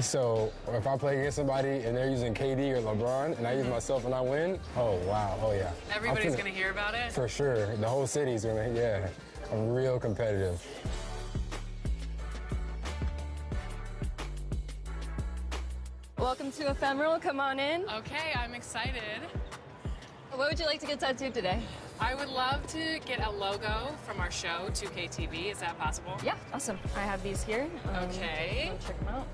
So if I play against somebody and they're using KD or LeBron and I use myself and I win, oh, wow, oh, yeah. Everybody's going to hear about it? For sure. The whole city's going to, yeah. I'm real competitive. Welcome to Ephemeral. Come on in. Okay, I'm excited. What would you like to get tattooed today? I would love to get a logo from our show, 2KTV. Is that possible? Yeah, awesome. I have these here. Okay. Check them out.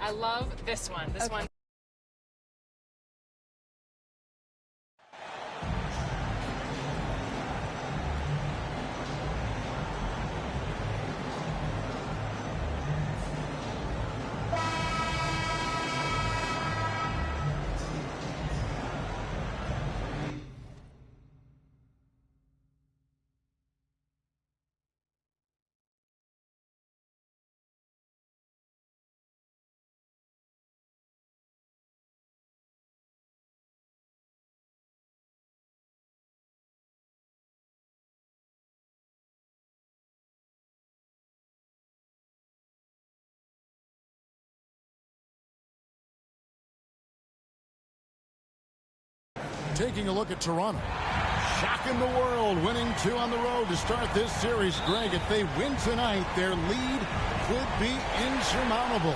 I love this one. This one. Taking a look at Toronto. Shocking the world, winning 2 on the road to start this series. Greg, if they win tonight, their lead could be insurmountable.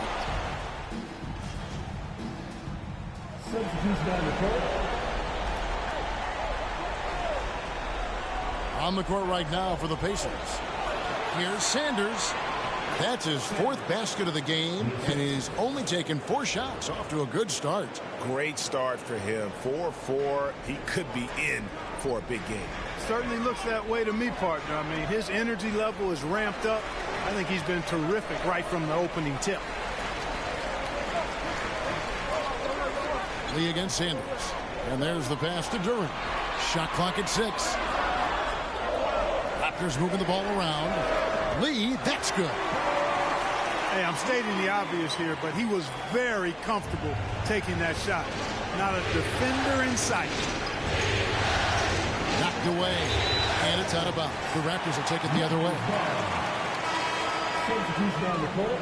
Substitution on the court. On the court right now for the Pacers. Here's Sanders. That's his 4th basket of the game, and he's only taken 4 shots. Off to a good start. Great start for him. 4-4. He could be in for a big game. Certainly looks that way to me, partner. I mean, his energy level is ramped up. I think he's been terrific right from the opening tip. Lee against Sanders. And there's the pass to Durant. Shot clock at 6. Raptors moving the ball around. Lee, that's good. Hey, I'm stating the obvious here, but he was very comfortable taking that shot. Not a defender in sight. Knocked away. And it's out of bounds. The Raptors will take it the other way. Substitution on the court.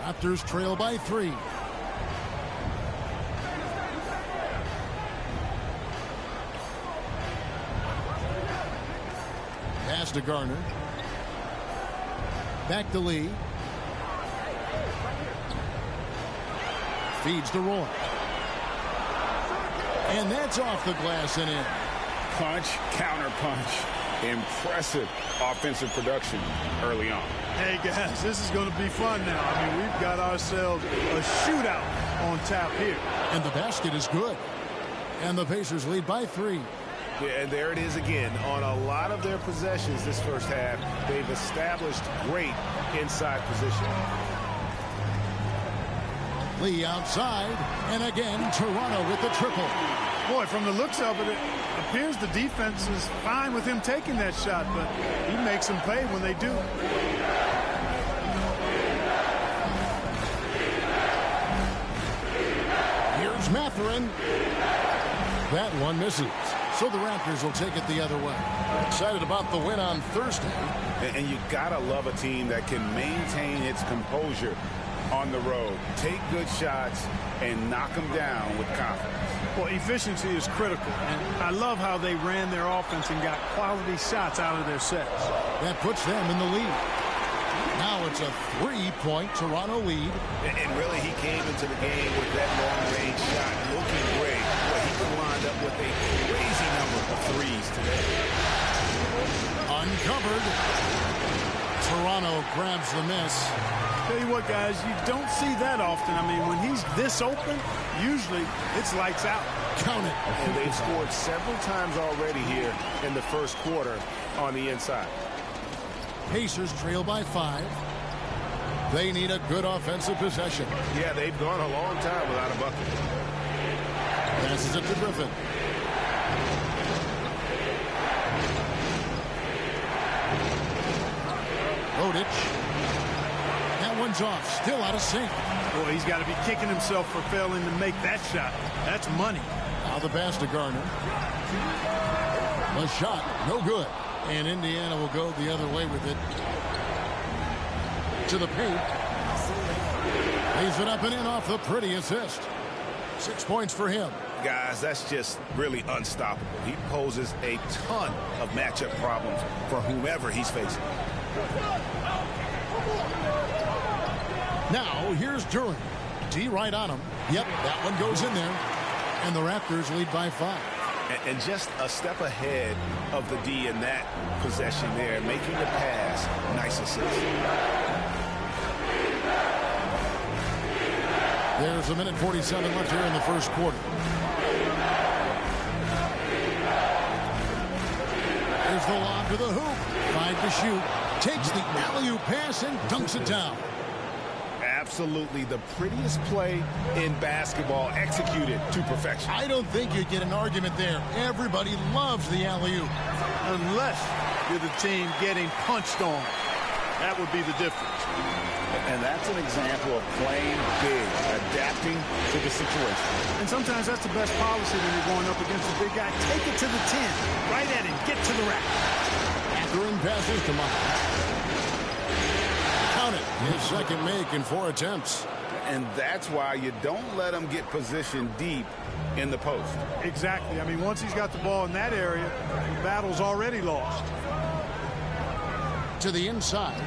Raptors trail by 3. Pass to Garner. Back to Lee. Feeds to Roy. And that's off the glass and in. Punch, counter punch. Impressive offensive production early on. Hey, guys, this is going to be fun now. I mean, we've got ourselves a shootout on tap here. And the basket is good. And the Pacers lead by 3. Yeah, and there it is again. On a lot of their possessions this first half, they've established great inside position. Lee outside. And again, Toronto with the triple. Boy, from the looks of it, it appears the defense is fine with him taking that shot, but he makes them pay when they do. Here's Mathurin. That one misses. So the Raptors will take it the other way. Excited about the win on Thursday. And you gotta love a team that can maintain its composure on the road. Take good shots and knock them down with confidence. Well, efficiency is critical, and I love how they ran their offense and got quality shots out of their sets. That puts them in the lead. Now it's a 3-point Toronto lead. And really, he came into the game with that long-range shot looking great. Well, he could wind up with a crazy number of threes today. Uncovered. Toronto grabs the miss. Tell you what, guys, you don't see that often. I mean, when he's this open, usually it's lights out. Count it. And they've scored several times already here in the first quarter on the inside. Pacers trail by 5. They need a good offensive possession. Yeah, they've gone a long time without a bucket. Passes it to Griffin. Rodic. That one's off. Still out of sync. Boy, he's got to be kicking himself for failing to make that shot. That's money. Now the pass to Garner. The shot, no good. And Indiana will go the other way with it. To the paint. Lays it up and in off the pretty assist. 6 points for him. Guys, that's just really unstoppable. He poses a ton of matchup problems for whomever he's facing. Now, here's Duren. D right on him. Yep, that one goes in there. And the Raptors lead by 5. And just a step ahead of the D in that possession there, making the pass. Nice assist. There's a minute 47 left here in the first quarter. There's the lob to the hoop. 5 to shoot. Takes the alley-oop pass and dunks it down. Absolutely the prettiest play in basketball, executed to perfection. I don't think you'd get an argument there. Everybody loves the alley-oop. Unless you're the team getting punched on. That would be the difference. And that's an example of playing big, adapting to the situation. And sometimes that's the best policy when you're going up against a big guy. Take it to the 10. Right at him. Get to the rack. Duren passes to Miles. Count it. His second make in 4 attempts. And that's why you don't let him get positioned deep in the post. Exactly. I mean, once he's got the ball in that area, the battle's already lost. To the inside.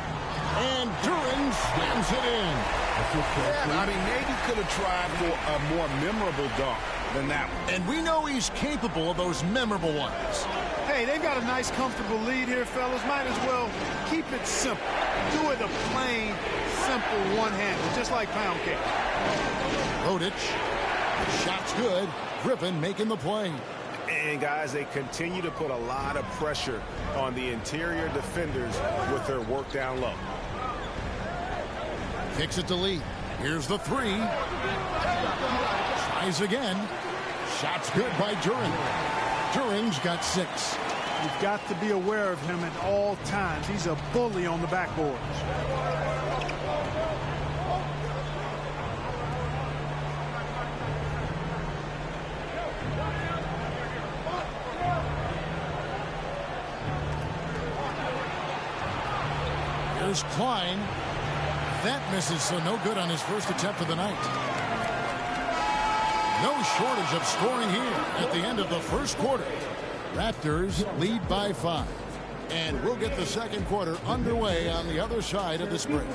And Duren slams it in. Yeah, I mean, maybe could have tried for a more memorable dunk than that one. And we know he's capable of those memorable ones. Hey, they've got a nice, comfortable lead here, fellas. Might as well keep it simple. Do it a plain, simple one-handed, just like pound cake. Rodic. Shot's good. Griffin making the play. And, guys, they continue to put a lot of pressure on the interior defenders with their work down low. Kicks it to Lee. Here's the 3. Tries again. Shot's good by Duren. Duren's got 6. You've got to be aware of him at all times. He's a bully on the backboards. Here's Klein. That misses, so no good on his first attempt of the night. No shortage of scoring here at the end of the first quarter. Raptors lead by 5. And we'll get the second quarter underway on the other side of this break.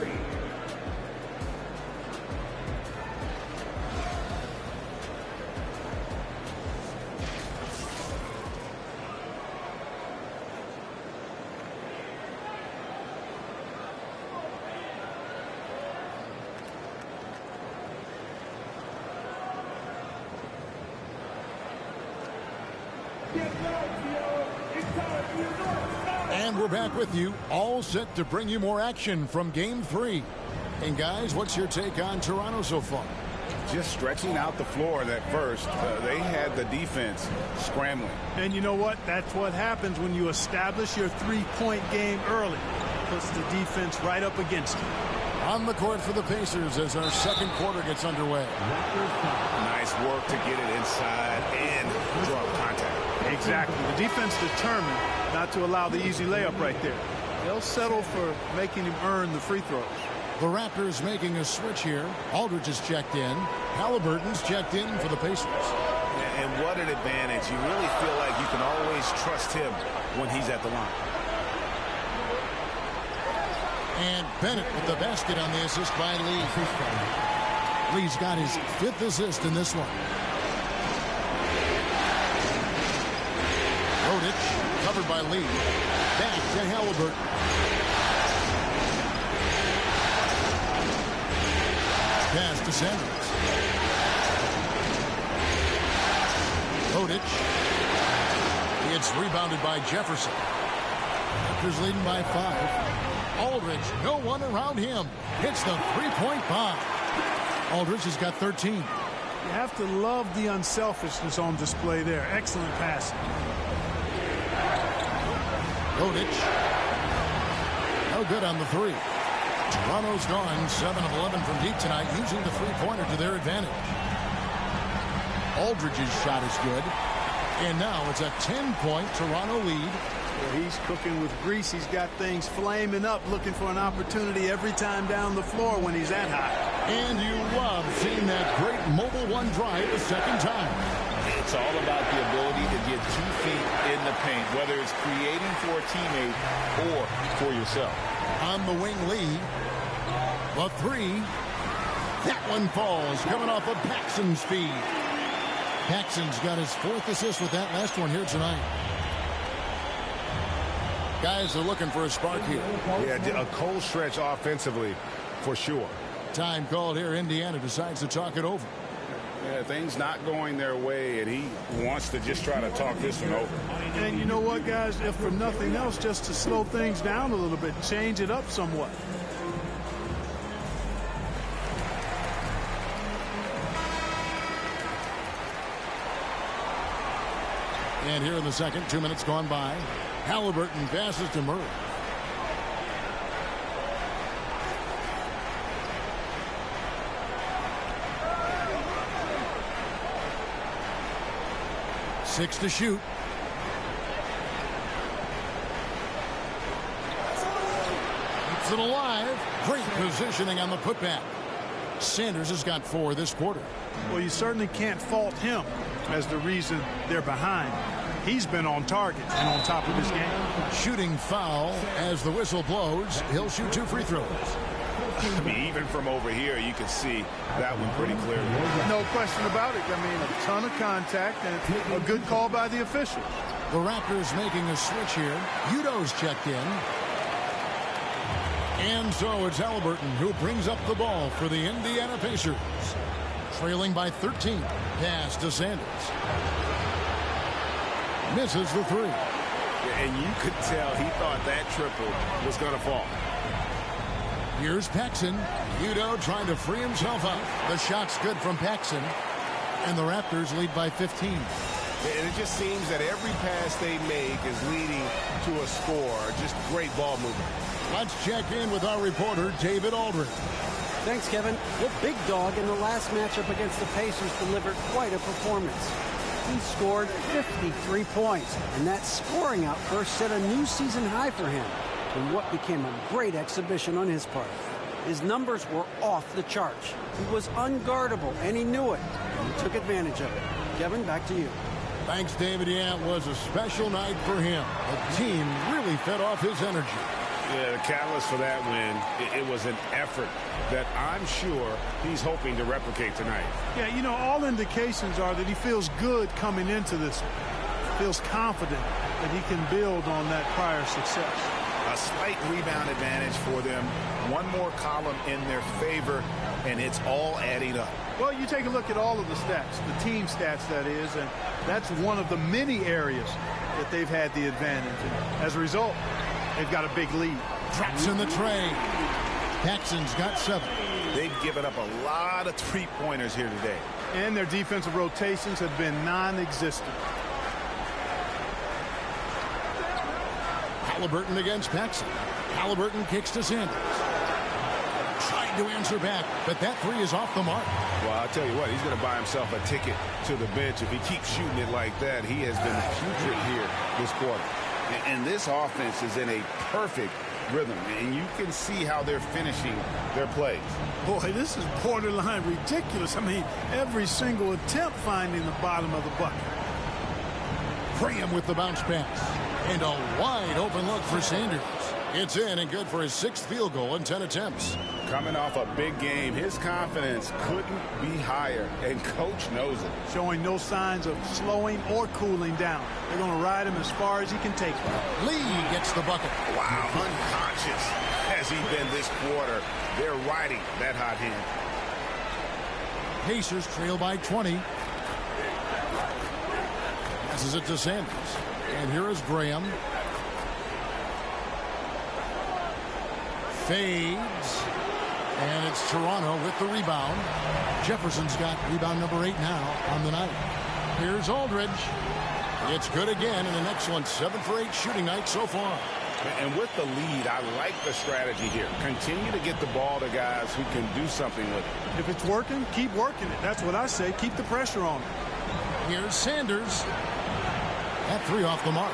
And we're back with you, all set to bring you more action from Game 3. And guys, what's your take on Toronto so far? Just stretching out the floor that first. They had the defense scrambling. And you know what? That's what happens when you establish your three-point game early. Puts the defense right up against you. On the court for the Pacers as our second quarter gets underway. Nice work to get it inside and draw contact. Exactly. The defense determined not to allow the easy layup right there. They'll settle for making him earn the free throws. The Raptors making a switch here. Aldridge is checked in. Halliburton's checked in for the Pacers. And what an advantage. You really feel like you can always trust him when he's at the line. And Bennett with the basket on the assist by Lee. Lee's got his 5th assist in this one. Rodic covered by Lee. Back to Halliburton. to Sanders. Rodic. It's rebounded by Jefferson. Raptors leading by 5. Aldridge, no one around him. Hits the three-point bomb. Aldridge has got 13. You have to love the unselfishness on display there. Excellent passing. Rodic. No good on the 3. Toronto's gone 7 of 11 from deep tonight, using the three-pointer to their advantage. Aldridge's shot is good. And now it's a 10-point Toronto lead. Well, he's cooking with grease. He's got things flaming up, looking for an opportunity every time down the floor when he's that high. And you love seeing that great mobile one drive a second time. It's all about the ability to get 2 feet in the paint, whether it's creating for a teammate or for yourself. On the wing lead. The 3. That one falls, coming off of Paxson's speed. Paxson's got his 4th assist with that last one here tonight. Guys are looking for a spark here. Yeah, a cold stretch offensively, for sure. Time called here. Indiana decides to talk it over. Yeah, things not going their way, and he wants to just try to talk this one over. And you know what, guys? If for nothing else, just to slow things down a little bit, change it up somewhat. And here in the second, 2 minutes gone by. Halliburton passes to Murray. Six to shoot. Keeps it alive. Great positioning on the putback. Sanders has got 4 this quarter. Well, you certainly can't fault him as the reason they're behind. He's been on target and on top of his game. Shooting foul as the whistle blows. He'll shoot 2 free throws. I mean, even from over here, you can see that one pretty clearly. No question about it. I mean, a ton of contact and a good call by the official. The Raptors making a switch here. Udo's checked in. And so it's Halliburton who brings up the ball for the Indiana Pacers. Trailing by 13. Pass to Sanders. Misses the 3. And you could tell he thought that triple was going to fall. Here's Paxson. Udo trying to free himself up. The shot's good from Paxson. And the Raptors lead by 15. And it just seems that every pass they make is leading to a score. Just great ball movement. Let's check in with our reporter, David Aldridge. Thanks, Kevin. The big dog in the last matchup against the Pacers delivered quite a performance. He scored 53 points, and that scoring outburst set a new season high for him in what became a great exhibition on his part. His numbers were off the charts. He was unguardable, and he knew it, and he took advantage of it. Kevin, back to you. Thanks, David. Yeah, it was a special night for him. The team really fed off his energy. Yeah, the catalyst for that win, it was an effort that I'm sure he's hoping to replicate tonight. Yeah, you know, all indications are that he feels good coming into this. Feels confident that he can build on that prior success. A slight rebound advantage for them. One more column in their favor, and it's all adding up. Well, you take a look at all of the stats, the team stats, that is, and that's one of the many areas that they've had the advantage. And as a result, they've got a big lead. Drops in the tray. Paxson's got 7. They've given up a lot of three-pointers here today. And their defensive rotations have been non-existent. Halliburton against Paxson. Halliburton kicks to Sanders. Trying to answer back, but that 3 is off the mark. Well, I'll tell you what, he's going to buy himself a ticket to the bench. If he keeps shooting it like that, he has been putrid here this quarter. And this offense is in a perfect rhythm, and you can see how they're finishing their plays. Boy, this is borderline ridiculous. I mean, every single attempt finding the bottom of the bucket. Graham with the bounce pass. And a wide open look for Sanders. It's in and good for his 6th field goal in 10 attempts. Coming off a big game, his confidence couldn't be higher, and coach knows it. Showing no signs of slowing or cooling down. They're going to ride him as far as he can take him. Lee gets the bucket. Wow, unconscious has he been this quarter. They're riding that hot hand. Pacers trail by 20. Passes it to Sanders. And here is Graham. Fades. And it's Toronto with the rebound. Jefferson's got rebound number 8 now on the night. Here's Aldridge. It's good again, and an excellent 7 for 8 shooting night so far. And with the lead, I like the strategy here. Continue to get the ball to guys who can do something with it. If it's working, keep working it. That's what I say. Keep the pressure on it. Here's Sanders. That 3 off the mark.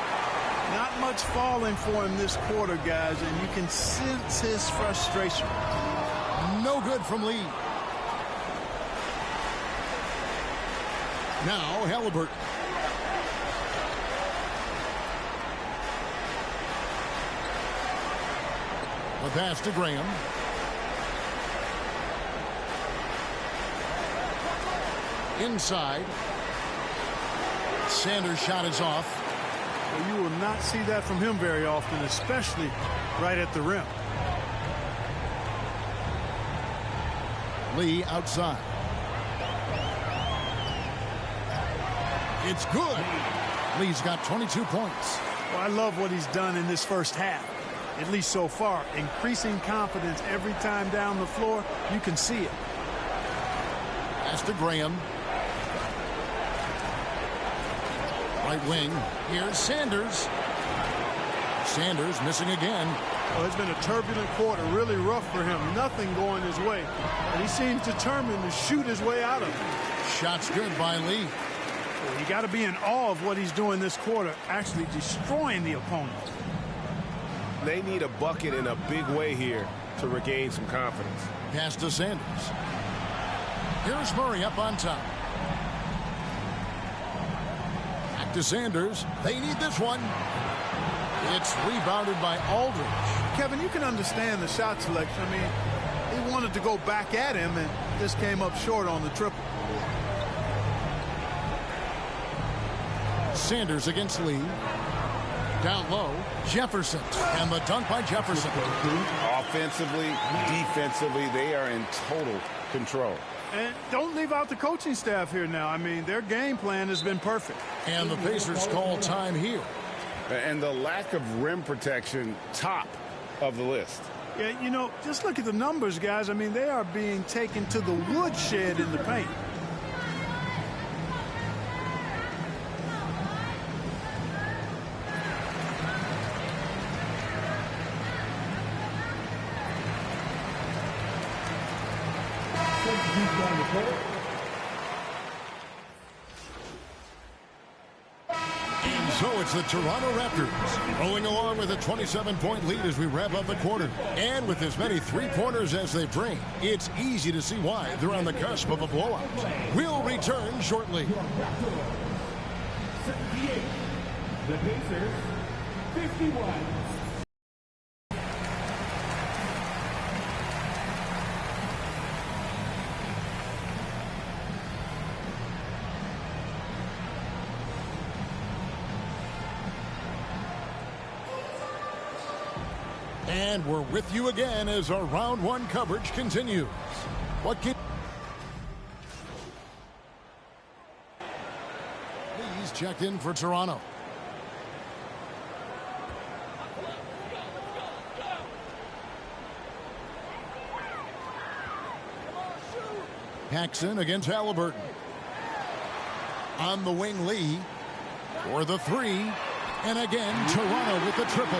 Not much falling for him this quarter, guys, and you can sense his frustration. No good from Lee. Now Halliburton. The pass to Graham. Inside. Sanders' shot is off. Well, you will not see that from him very often, especially right at the rim. Lee outside. It's good. Lee's got 22 points. Well, I love what he's done in this first half, at least so far. Increasing confidence every time down the floor. You can see it. Pass to Graham. Right wing. Here's Sanders. Sanders missing again. Well, it's been a turbulent quarter, really rough for him. Nothing going his way. And he seems determined to shoot his way out of it. Shots good by Lee. Well, you got to be in awe of what he's doing this quarter, actually destroying the opponent. They need a bucket in a big way here to regain some confidence. Pass to Sanders. Here's Murray up on top. Back to Sanders. They need this one. It's rebounded by Aldridge. Kevin, you can understand the shot selection. I mean, he wanted to go back at him and just came up short on the triple. Sanders against Lee. Down low, Jefferson. And the dunk by Jefferson. Offensively, defensively, they are in total control. And don't leave out the coaching staff here now. I mean, their game plan has been perfect. And the Pacers call time here. And the lack of rim protection, top of the list. Yeah, you know, just look at the numbers, guys. I mean, they are being taken to the woodshed in the paint. So it's the Toronto Raptors rolling along with a 27-point lead as we wrap up the quarter. And with as many three-pointers as they bring, it's easy to see why they're on the cusp of a blowout. We'll return shortly. 78. The Pacers, 51. And we're with you again as our round one coverage continues. What can... He's checked in for Toronto. Paxson against Halliburton. On the wing, Lee for the 3. And again, Toronto with the triple.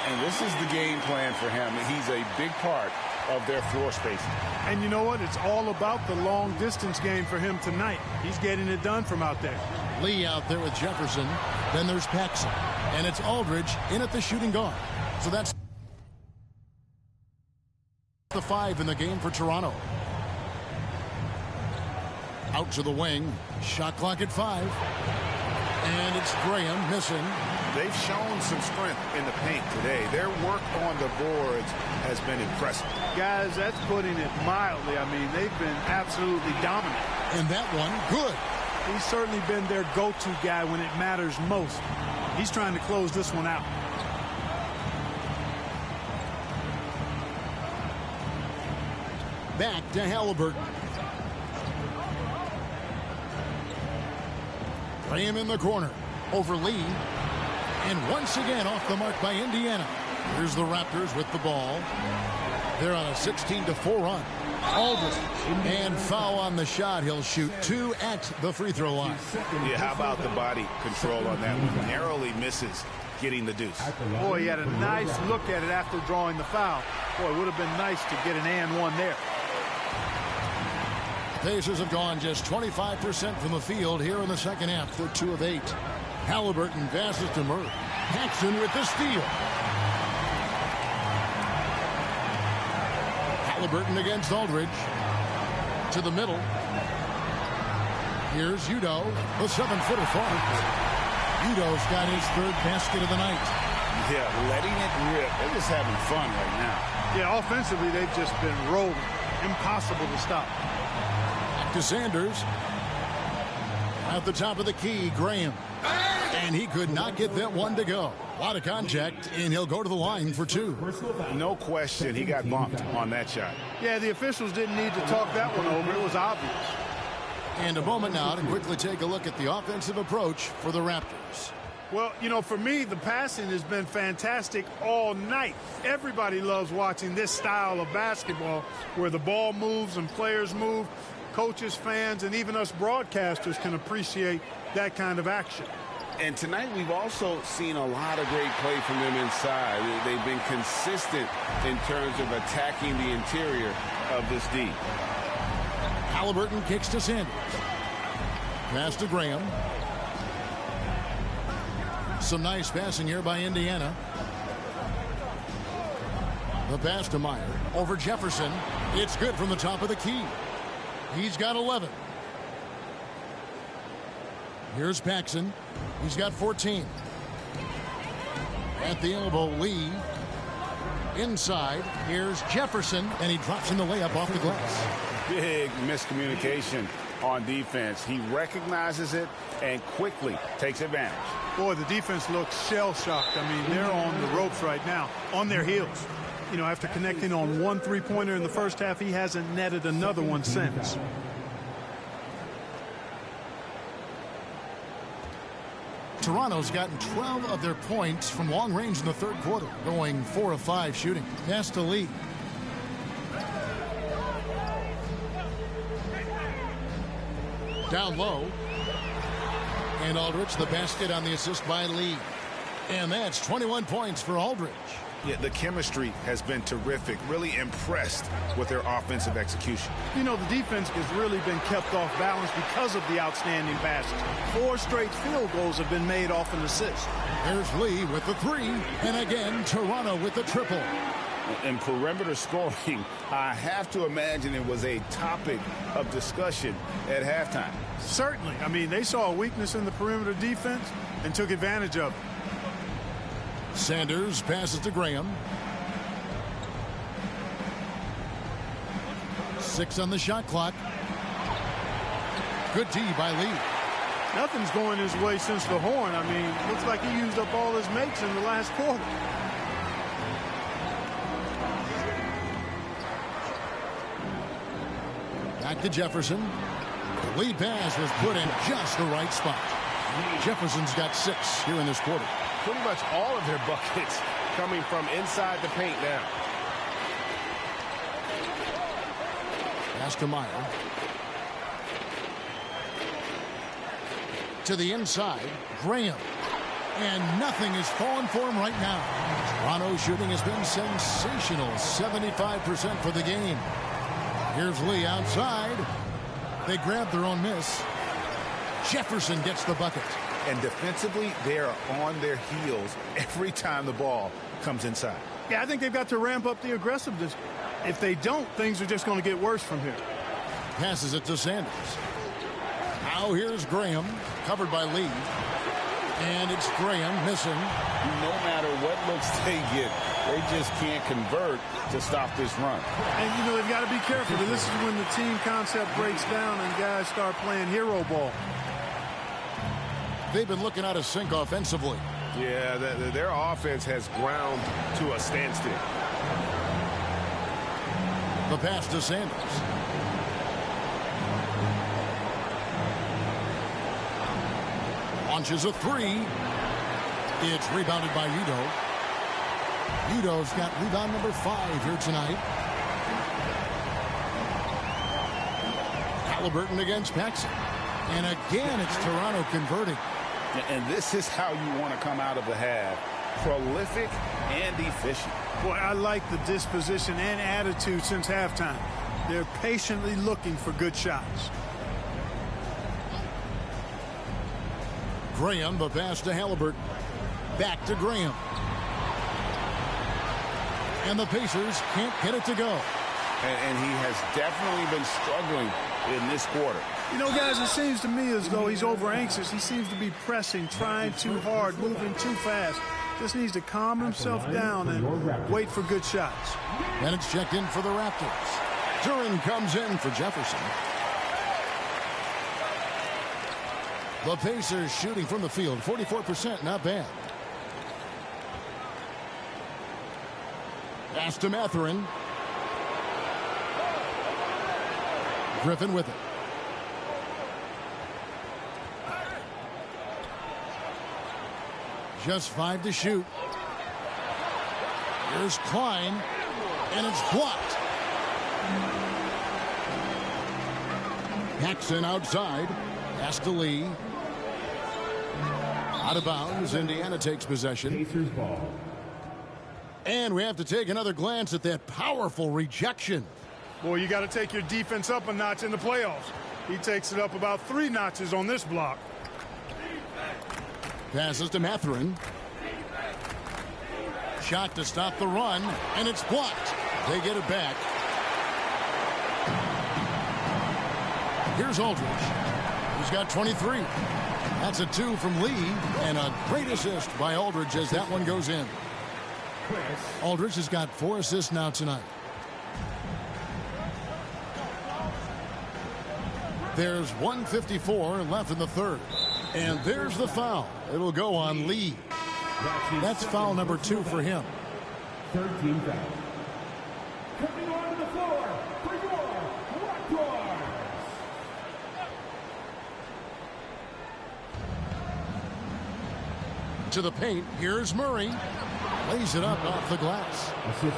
And this is the game plan for him. He's a big part of their floor spacing. And you know what? It's all about the long distance game for him tonight. He's getting it done from out there. Lee out there with Jefferson. Then there's Paxson. And it's Aldridge in at the shooting guard. So that's the 5 in the game for Toronto. Out to the wing. Shot clock at 5. And it's Graham missing. They've shown some strength in the paint today. Their work on the boards has been impressive. Guys, that's putting it mildly. I mean, they've been absolutely dominant. And that one, good. He's certainly been their go-to guy when it matters most. He's trying to close this one out. Back to Halliburton. Graham in the corner. Over Lee. And once again off the mark by Indiana. Here's the Raptors with the ball. They're on a 16-4 run. Aldridge. And foul on the shot. He'll shoot 2 at the free throw line. Yeah, how about the body control on that one? Narrowly misses getting the deuce. Boy, he had a nice look at it after drawing the foul. Boy, it would have been nice to get an and one there. Pacers have gone just 25% from the field here in the second half. They're 2 of 8. Halliburton passes to Murray. Paxson with the steal. Halliburton against Aldridge. To the middle. Here's Udoh, the 7-footer forward. Udoh's got his 3rd basket of the night. Yeah, letting it rip. They're just having fun right now. Yeah, offensively, they've just been rolling. Impossible to stop. Back to Sanders. At the top of the key, Graham. And he could not get that one to go. A lot of contact, and he'll go to the line for 2. No question, he got bumped on that shot. Yeah, the officials didn't need to talk that one over. It was obvious. And a moment now to quickly take a look at the offensive approach for the Raptors. Well, you know, for me, the passing has been fantastic all night. Everybody loves watching this style of basketball where the ball moves and players move. Coaches, fans, and even us broadcasters can appreciate that kind of action. And tonight we've also seen a lot of great play from them inside. They've been consistent in terms of attacking the interior of this D. Halliburton kicks to Sanders. Pass to Graham. Some nice passing here by Indiana. The pass to Meyer. Over Jefferson. It's good from the top of the key. He's got 11. Here's Paxson. He's got 14. At the elbow, Lee. Inside, here's Jefferson, and he drops in the layup off the glass. Big miscommunication on defense. He recognizes it and quickly takes advantage. Boy, the defense looks shell-shocked. I mean, they're on the ropes right now, on their heels. You know, after connecting on 1 3-pointer in the first half, he hasn't netted another one since. Toronto's gotten 12 of their points from long range in the 3rd quarter, going 4 of 5 shooting. Pass to Lee. Down low. And Aldridge, the basket on the assist by Lee. And that's 21 points for Aldridge. Yeah, the chemistry has been terrific. Really impressed with their offensive execution. You know, the defense has really been kept off balance because of the outstanding passes. 4 straight field goals have been made off an assist. There's Lee with the 3. And again, Toronto with the triple. In perimeter scoring, I have to imagine it was a topic of discussion at halftime. Certainly. I mean, they saw a weakness in the perimeter defense and took advantage of it. Sanders passes to Graham. 6 on the shot clock. Good D by Lee. Nothing's going his way since the horn. I mean, looks like he used up all his mates in the last quarter. Back to Jefferson. The lead pass was put in just the right spot. Jefferson's got 6 here in this quarter. Pretty much all of their buckets coming from inside the paint now. Pass to Meyer. To the inside, Graham. And nothing is falling for him right now. Toronto's shooting has been sensational. 75% for the game. Here's Lee outside. They grab their own miss. Jefferson gets the bucket. And defensively, they are on their heels every time the ball comes inside. Yeah, I think they've got to ramp up the aggressiveness. If they don't, things are just going to get worse from here. Passes it to Sanders. Now here's Graham, covered by Lee. And it's Graham missing. No matter what looks they get, they just can't convert to stop this run. And, you know, they've got to be careful. This is when the team concept breaks down and guys start playing hero ball. They've been looking out of sync offensively. Yeah, their offense has ground to a standstill. The pass to Sanders. Launches a three. It's rebounded by Udoh. Udoh's got rebound number 5 here tonight. Halliburton against Paxson. And again, it's Toronto converting. And this is how you want to come out of the half. Prolific and efficient. Boy, I like the disposition and attitude since halftime. They're patiently looking for good shots. Graham, the pass to Halliburton. Back to Graham. And the Pacers can't get it to go. And he has definitely been struggling in this quarter. You know, guys, it seems to me as though he's over anxious. He seems to be pressing, trying too hard, moving too fast. Just needs to calm himself down and wait for good shots. And it's checked in for the Raptors. Duren comes in for Jefferson. The Pacers shooting from the field, 44%, not bad. Pass to Mathurin. Griffin with it. Just 5 to shoot. Here's Klein, and it's blocked. Paxson outside. Pass to Lee. Out of bounds. Indiana takes possession. Pacers ball. And we have to take another glance at that powerful rejection. Boy, you got to take your defense up a notch in the playoffs. He takes it up about 3 notches on this block. Passes to Mathurin. Shot to stop the run, and it's blocked. They get it back. Here's Aldridge. He's got 23. That's a 2 from Lee, and a great assist by Aldridge as that one goes in. Aldridge has got 4 assists now tonight. There's 1:54 left in the third. And there's the foul. It'll go on Lee. That's foul number 2 for him. 13 foul. Coming onto the floor for your Raptors. To the paint. Here's Murray. Lays it up off the glass.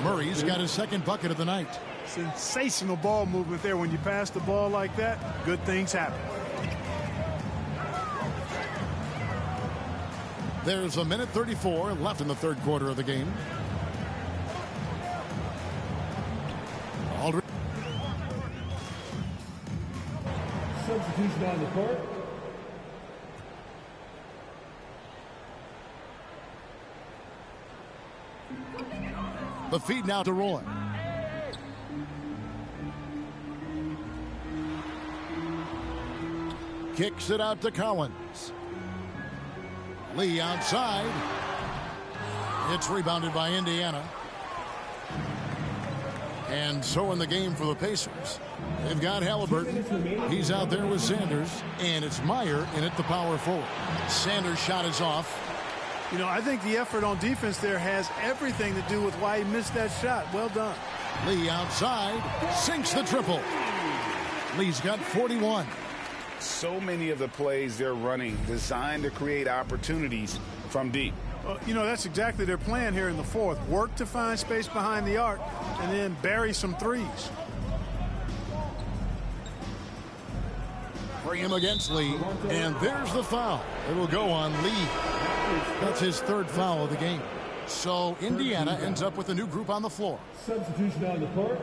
Murray's got his 2nd bucket of the night. Sensational ball movement there. When you pass the ball like that, good things happen. There's 1:34 left in the third quarter of the game. Aldridge. Substitution on the court. The feed now to Roy. Kicks it out to Collins. Lee outside. It's rebounded by Indiana. And so in the game for the Pacers, they've got Halliburton. He's out there with Sanders. And it's Meyer in at the power forward. Sanders' shot is off. You know, I think the effort on defense there has everything to do with why he missed that shot. Well done. Lee outside. Sinks the triple. Lee's got 41. So many of the plays they're running designed to create opportunities from deep. You know, that's exactly their plan here in the fourth. Work to find space behind the arc and then bury some threes. Graham against Lee. And there's the foul. It will go on Lee. That's his 3rd foul of the game. So Indiana ends up with a new group on the floor. Substitution on the court.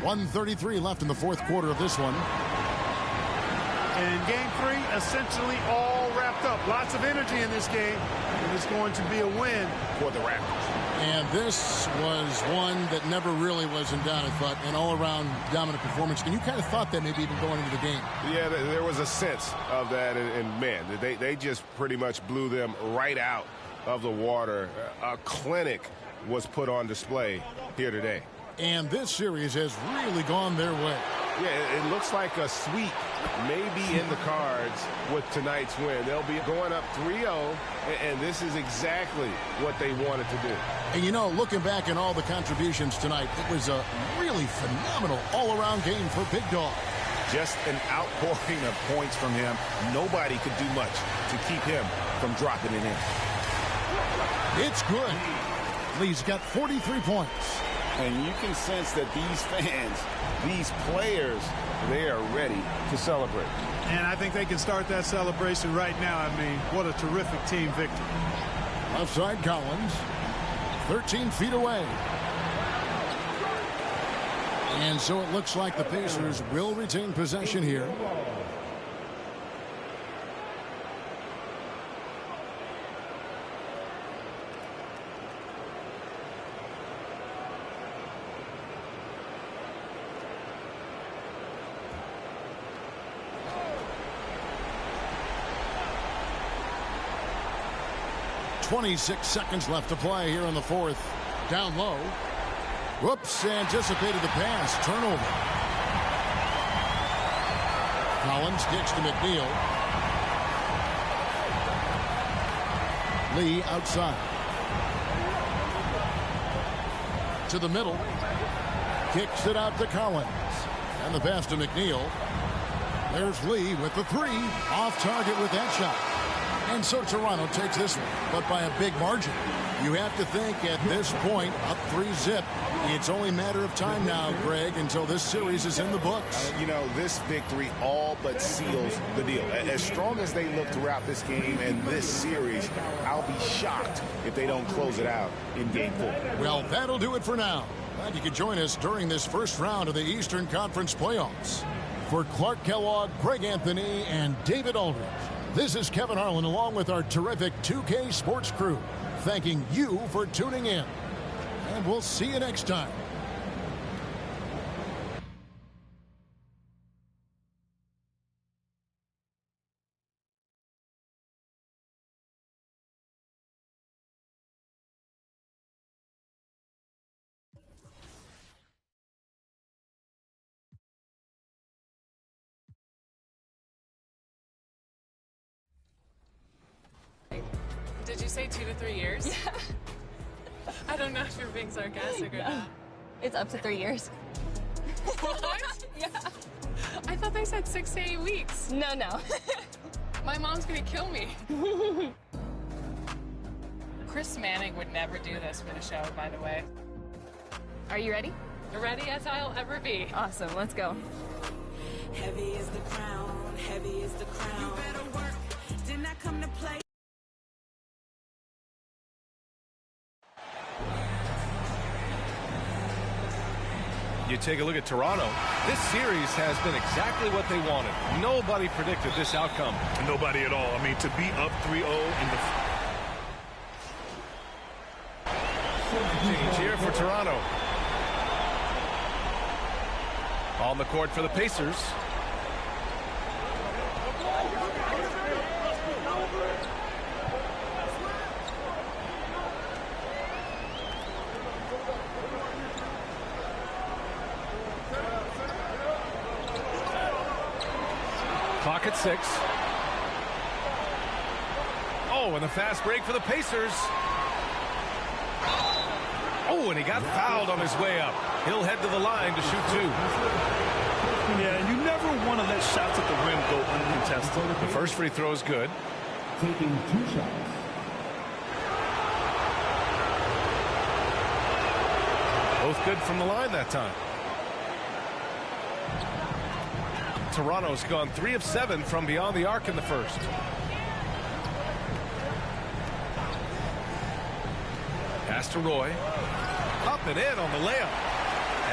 1:33 left in the 4th quarter of this one. And game 3 essentially all wrapped up. Lots of energy in this game. And it's going to be a win For the Raptors. And this was one that never really was in doubt, I thought, an all-around dominant performance. And you kind of thought that maybe even going into the game. Yeah, there was a sense of that. And man, they just pretty much blew them right out of the water. A clinic was put on display here today. And this series has really gone their way. Yeah, it looks like a sweep may be in the cards with tonight's win. They'll be going up 3-0, and this is exactly what they wanted to do. And, you know, looking back at all the contributions tonight, it was a really phenomenal all-around game for Big Dog. Just an outpouring of points from him. Nobody could do much to keep him from dropping it in. It's good. Lee's got 43 points. And you can sense that these fans, these players, they are ready to celebrate. And I think they can start that celebration right now. I mean, what a terrific team victory. Left side Collins, 13 feet away. And so it looks like the Pacers will retain possession here. .26 seconds left to play here in the fourth. Down low. Whoops, anticipated the pass. Turnover. Collins kicks to McNeil. Lee outside. To the middle. Kicks it out to Collins. And the pass to McNeil. There's Lee with the three. Off target with that shot. And so Toronto takes this one, but by a big margin. You have to think at this point, up 3-0. It's only a matter of time now, Greg, until this series is in the books. You know, this victory all but seals the deal. As strong as they look throughout this game and this series, I'll be shocked if they don't close it out in Game 4. Well, that'll do it for now. Glad you could join us during this first round of the Eastern Conference playoffs. For Clark Kellogg, Greg Anthony, and David Aldridge, this is Kevin Harlan along with our terrific 2K Sports crew, thanking you for tuning in. And we'll see you next time. Did you say 2 to 3 years? Yeah. I don't know if you're being sarcastic or not. It's up to 3 years. What? Yeah. I thought they said 6 to 8 weeks. No. My mom's gonna kill me. Chris Manning would never do this for the show, by the way. Are you ready? Ready as I'll ever be. Awesome, let's go. Heavy is the crown, heavy is the crown. You better work, did not come to play. You take a look at Toronto. This series has been exactly what they wanted. Nobody predicted this outcome. Nobody at all. I mean, to be up 3-0 in the... Change here for Toronto. On the court for the Pacers. Clock at 6. Oh, and the fast break for the Pacers. Oh, and he got fouled on his way up. He'll head to the line to shoot 2. Yeah, and you never want to let shots at the rim go uncontested. The first free throw is good. Taking 2 shots. Both good from the line that time. Toronto's gone 3 of 7 from beyond the arc in the first. Pass to Roy. Up and in on the layup.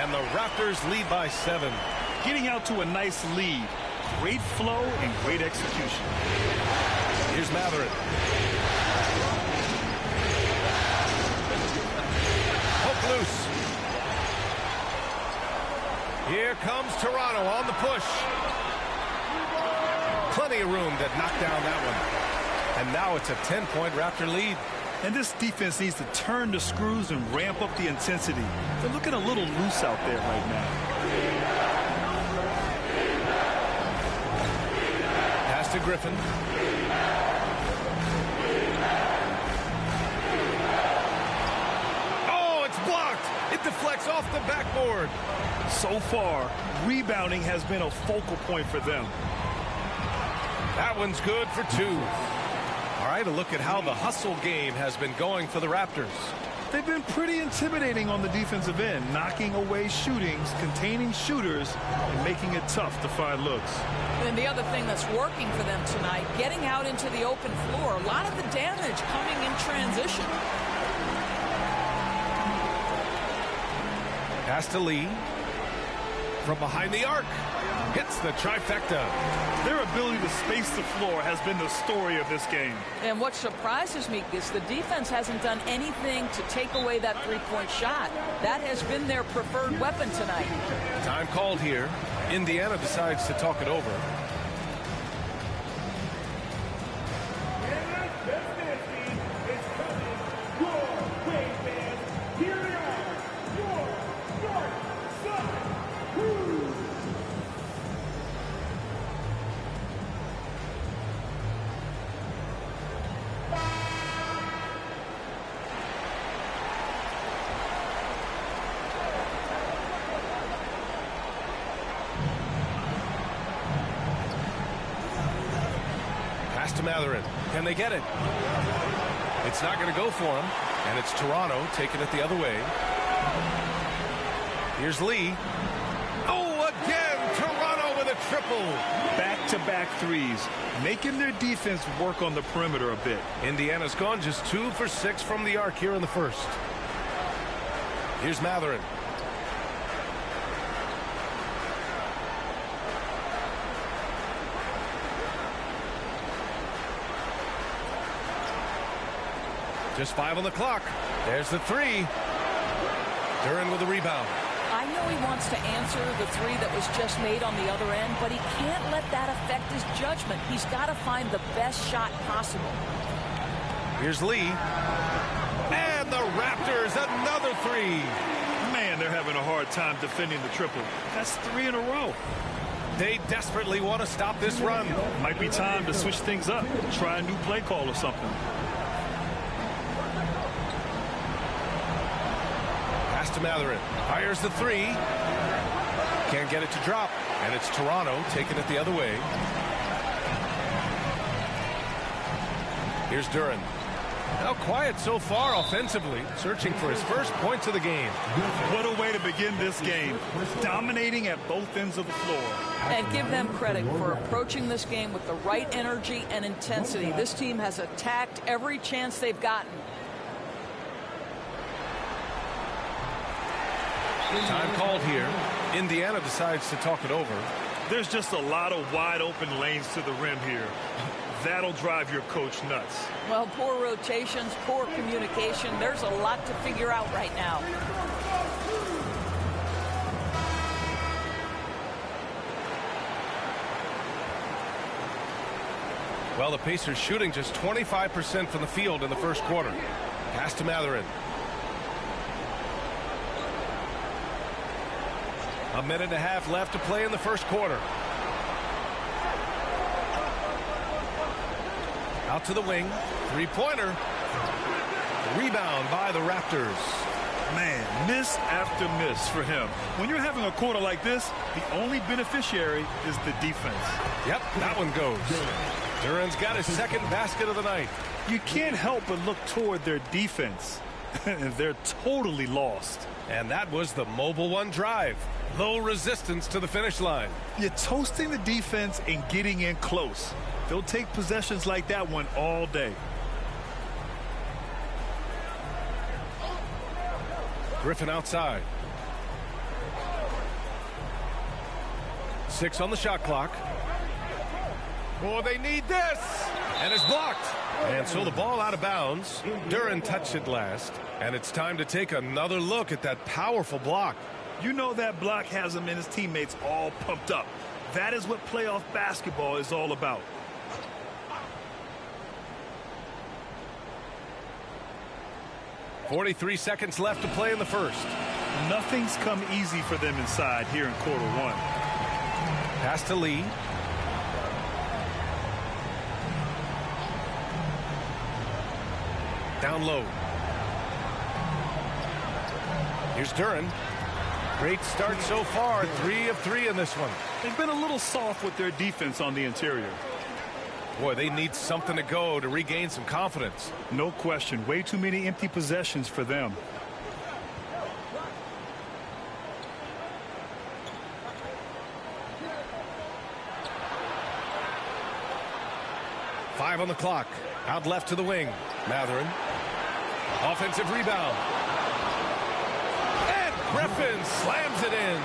And the Raptors lead by 7. Getting out to a nice lead. Great flow and great execution. Here's Matherin. Hook loose. Here comes Toronto on the push. Plenty of room to knock down that one. And now it's a 10-point Raptor lead. And this defense needs to turn the screws and ramp up the intensity. They're looking a little loose out there right now. to Griffin. Oh, it's blocked. It deflects off the backboard. So far, rebounding has been a focal point for them. That one's good for 2. All right, a look at how the hustle game has been going for the Raptors. They've been pretty intimidating on the defensive end, knocking away shootings, containing shooters, and making it tough to find looks. And the other thing that's working for them tonight, getting out into the open floor. A lot of the damage coming in transition. Pass to Lee. From behind the arc. Hits the trifecta. Their ability to space the floor has been the story of this game. And what surprises me is the defense hasn't done anything to take away that three-point shot. That has been their preferred weapon tonight. Time called here. Indiana decides to talk it over. To Mathurin. Can they get it? It's not going to go for him. And it's Toronto taking it the other way. Here's Lee. Oh, again, Toronto with a triple. Back-to-back threes, making their defense work on the perimeter a bit. Indiana's gone just 2 for 6 from the arc here in the first. Here's Mathurin. Just 5 on the clock. There's the 3. Duren with the rebound. I know he wants to answer the 3 that was just made on the other end, but he can't let that affect his judgment. He's got to find the best shot possible. Here's Lee. And the Raptors, another 3. Man, they're having a hard time defending the triple. That's 3 in a row. They desperately want to stop this run. Might be time to switch things up. Try a new play call or something. To Mathurin. Fires the 3. Can't get it to drop. And it's Toronto taking it the other way. Here's Duren. Now quiet so far offensively. Searching for his first points of the game. What a way to begin this game. Dominating at both ends of the floor. And give them credit for approaching this game with the right energy and intensity. This team has attacked every chance they've gotten. Time called here. Indiana decides to talk it over. There's just a lot of wide open lanes to the rim here. That'll drive your coach nuts. Well, poor rotations, poor communication. There's a lot to figure out right now. Well, the Pacers shooting just 25% from the field in the first quarter. Pass to Mathurin. A minute and a half left to play in the first quarter. Out to the wing. Three-pointer. Rebound by the Raptors. Man, miss after miss for him. When you're having a quarter like this, the only beneficiary is the defense. Yep, that one goes. Duren's got his second basket of the night. You can't help but look toward their defense. They're totally lost. And that was the Mobile One drive. Low resistance to the finish line. You're toasting the defense and getting in close. They'll take possessions like that one all day. Griffin outside. 6 on the shot clock. Oh, they need this. And it's blocked. And so the ball out of bounds. Duren touched it last. And it's time to take another look at that powerful block. You know that block has him and his teammates all pumped up. That is what playoff basketball is all about. .43 seconds left to play in the first. Nothing's come easy for them inside here in quarter one. Pass to Lee. Down low. Here's Duren. Great start so far. 3 of 3 in this one. They've been a little soft with their defense on the interior. Boy, they need something to go to regain some confidence. No question. Way too many empty possessions for them. Five on the clock. Out left to the wing. Mathurin. Offensive rebound. And Griffin slams it in.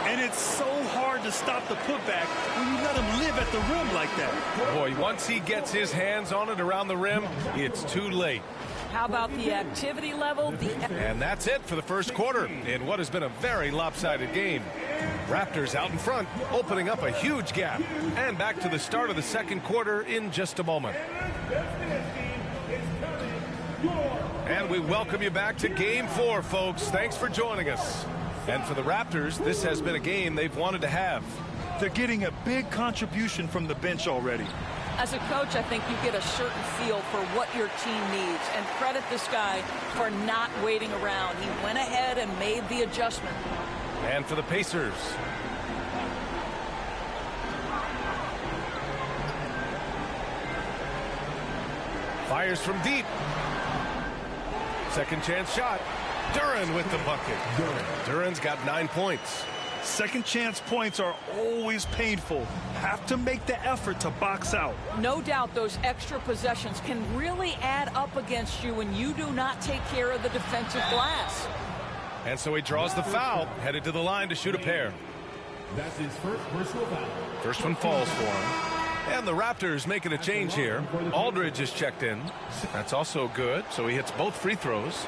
And it's so hard to stop the putback when you let him live at the rim like that. Boy, once he gets his hands on it around the rim, it's too late. How about the activity level? And that's it for the first quarter in what has been a very lopsided game. Raptors out in front, opening up a huge gap. And back to the start of the second quarter in just a moment. And we welcome you back to Game 4, folks. Thanks for joining us. And for the Raptors, this has been a game they've wanted to have. They're getting a big contribution from the bench already. As a coach, I think you get a certain feel for what your team needs. And credit this guy for not waiting around. He went ahead and made the adjustment. And for the Pacers. Fires from deep. Second chance shot. Duren with the bucket. Duren's got 9 points. Second chance points are always painful. Have to make the effort to box out. No doubt those extra possessions can really add up against you when you do not take care of the defensive glass. And so he draws the foul, headed to the line to shoot a pair. That's his first personal foul. First one falls for him. And the Raptors making a change here. Aldridge is checked in. That's also good, so he hits both free throws.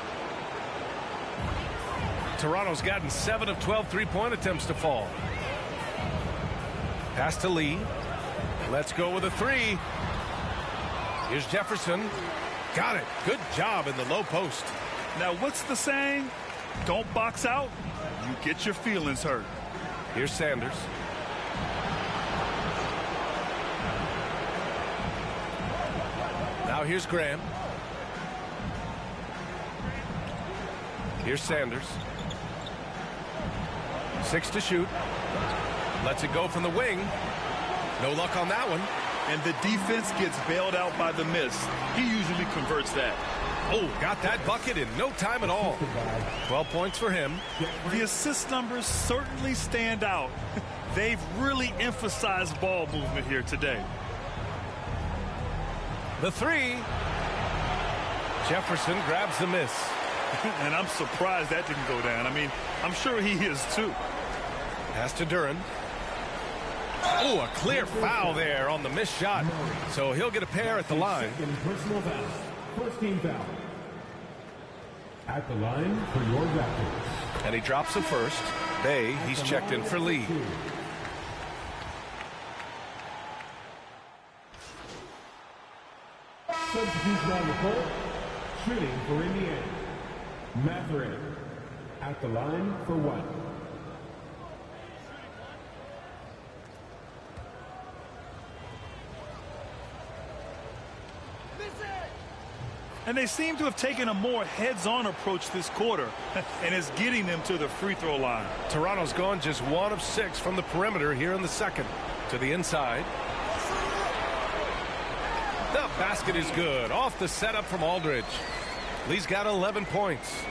Toronto's gotten 7 of 12 three-point attempts to fall. Pass to Lee. Let's go with a 3. Here's Jefferson. Got it. Good job in the low post. Now, what's the saying? Don't box out, you get your feelings hurt. Here's Sanders. Now here's Graham. Here's Sanders. 6 to shoot. Lets it go from the wing. No luck on that one. And the defense gets bailed out by the miss. He usually converts that. Oh, got that bucket in no time at all. 12 points for him. The assist numbers certainly stand out. They've really emphasized ball movement here today. The 3. Jefferson grabs the miss. And I'm surprised that didn't go down. I mean, I'm sure he is too. Pass to Duren. Oh, a clear foul there on the missed shot. So he'll get a pair at the line. Personal foul. First team foul. At the line for your Raptors. And he drops the first. Bay, he's checked in for Lee. Substitution on the court. Shooting for Indiana. Mathurin at the line for 1. And they seem to have taken a more heads-on approach this quarter, and it's getting them to the free throw line. Toronto's gone just 1 of 6 from the perimeter here in the second. To the inside. The basket is good. Off the setup from Aldridge. Lee's got 11 points.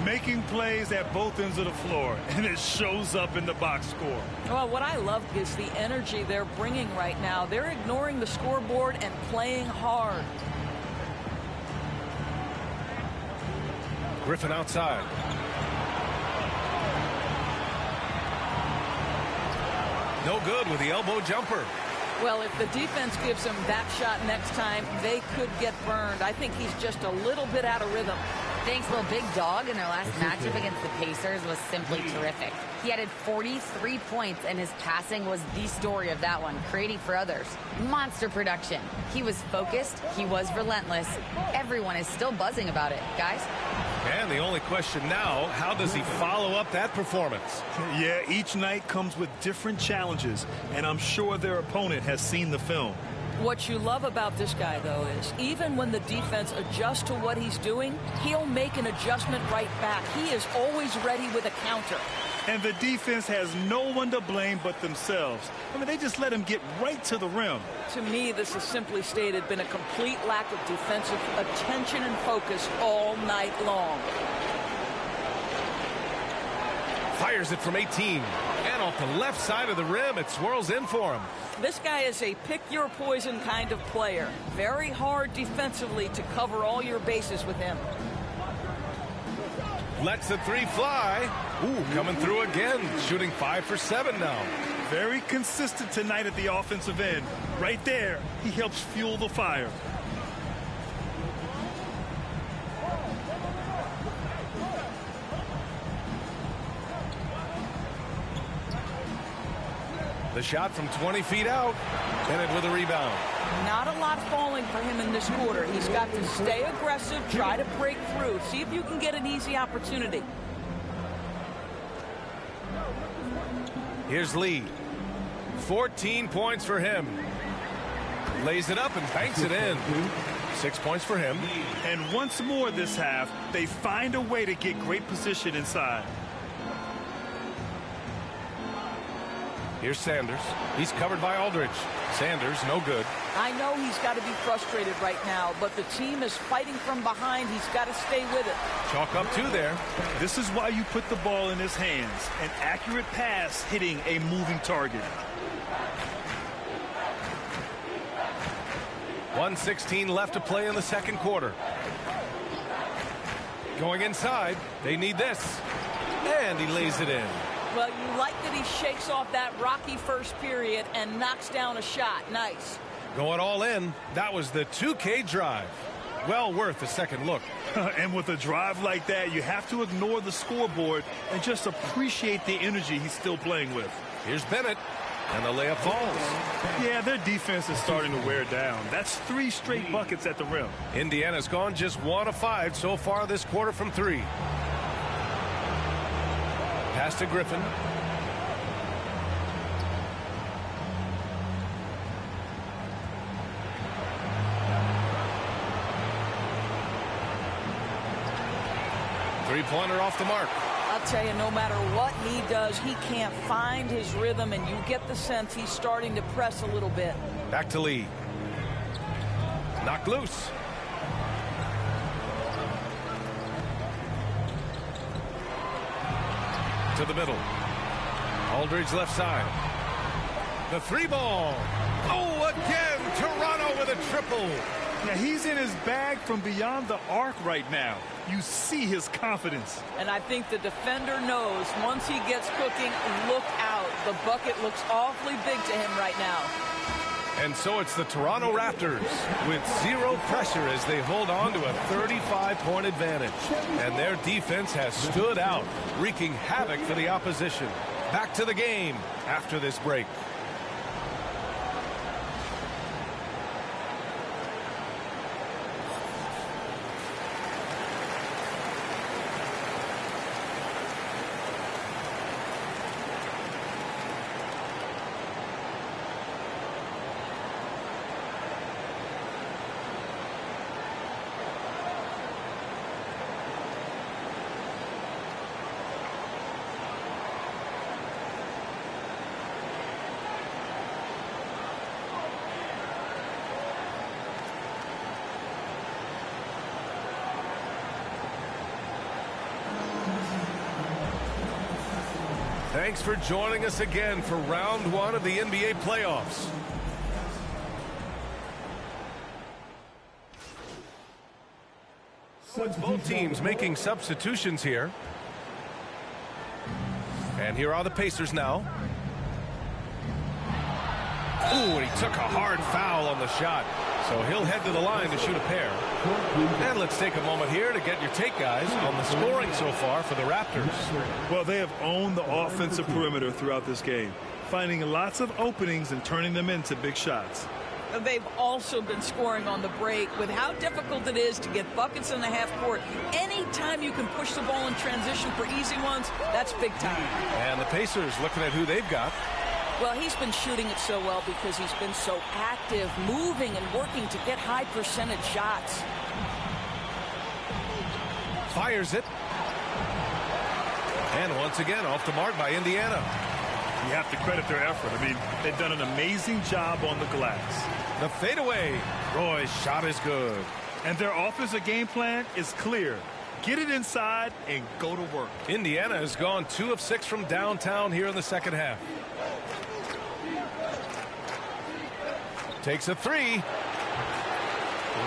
Making plays at both ends of the floor, and it shows up in the box score. Well, what I love is the energy they're bringing right now. They're ignoring the scoreboard and playing hard. Griffin outside. No good with the elbow jumper. Well, if the defense gives him that shot next time, they could get burned. I think he's just a little bit out of rhythm. Thanks, little big dog in their last matchup against the Pacers was simply terrific. He added 43 points, and his passing was the story of that one, creating for others. Monster production. He was focused. He was relentless. Everyone is still buzzing about it, guys. And the only question now, how does he follow up that performance? Yeah, each night comes with different challenges, and I'm sure their opponent has seen the film. What you love about this guy, though, is even when the defense adjusts to what he's doing, he'll make an adjustment right back. He is always ready with a counter. And the defense has no one to blame but themselves. I mean, they just let him get right to the rim. To me, this is simply stated been a complete lack of defensive attention and focus all night long. Fires it from 18. And off the left side of the rim, it swirls in for him. This guy is a pick-your-poison kind of player. Very hard defensively to cover all your bases with him. Lets the three fly. Ooh, coming through again. Shooting 5 for 7 now. Very consistent tonight at the offensive end. Right there, he helps fuel the fire. The shot from 20 feet out. Bennett with a rebound. Not a lot falling for him in this quarter. He's got to stay aggressive, try to break through, see if you can get an easy opportunity. Here's Lee. 14 points for him. Lays it up and banks it in. 6 points for him. And once more this half, they find a way to get great position inside. Here's Sanders. He's covered by Aldridge. Sanders, no good. I know he's got to be frustrated right now, but the team is fighting from behind. He's got to stay with it. Chalk up 2 there. This is why you put the ball in his hands. An accurate pass hitting a moving target. 1:16 left to play in the second quarter. Going inside. They need this. And he lays it in. Well, you like that he shakes off that rocky first period and knocks down a shot. Nice. Going all in. That was the 2K drive. Well worth a second look. And with a drive like that, you have to ignore the scoreboard and just appreciate the energy he's still playing with. Here's Bennett. And the layup falls. Yeah, their defense is starting to wear down. That's 3 straight buckets at the rim. Indiana's gone just 1 of 5 so far this quarter from 3. Pass to Griffin. Three-pointer off the mark. I'll tell you, no matter what he does, he can't find his rhythm, and you get the sense he's starting to press a little bit. Back to Lee. Knocked loose. To the middle. Aldridge left side. The 3-ball. Oh, again, Toronto with a triple. Yeah, he's in his bag from beyond the arc right now. You see his confidence. And I think the defender knows once he gets cooking, look out. The bucket looks awfully big to him right now. And so it's the Toronto Raptors with 0 pressure as they hold on to a 35-point advantage. And their defense has stood out, wreaking havoc for the opposition. Back to the game after this break. Thanks for joining us again for round 1 of the NBA playoffs. Both teams making substitutions here. And here are the Pacers now. Ooh, and he took a hard foul on the shot. So he'll head to the line to shoot a pair. And let's take a moment here to get your take, guys, on the scoring so far for the Raptors. Well, they have owned the offensive perimeter throughout this game, finding lots of openings and turning them into big shots. They've also been scoring on the break. With how difficult it is to get buckets in the half court, anytime you can push the ball in transition for easy ones, that's big time. And the Pacers looking at who they've got. Well, he's been shooting it so well because he's been so active, moving and working to get high percentage shots. Fires it. And once again, off the mark by Indiana. You have to credit their effort. I mean, they've done an amazing job on the glass. The fadeaway. Roy's shot is good. And their offensive game plan is clear. Get it inside and go to work. Indiana has gone 2 of 6 from downtown here in the second half. Takes a 3.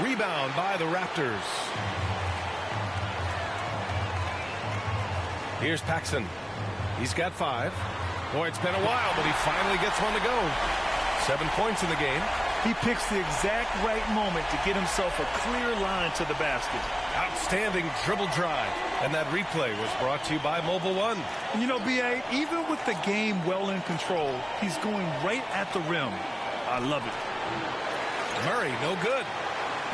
Rebound by the Raptors. Here's Paxson. He's got 5. Boy, it's been a while, but he finally gets one to go. 7 points in the game. He picks the exact right moment to get himself a clear line to the basket. Outstanding dribble drive. And that replay was brought to you by Mobile One. And you know, B.A., even with the game well in control, he's going right at the rim. I love it. Murray, no good.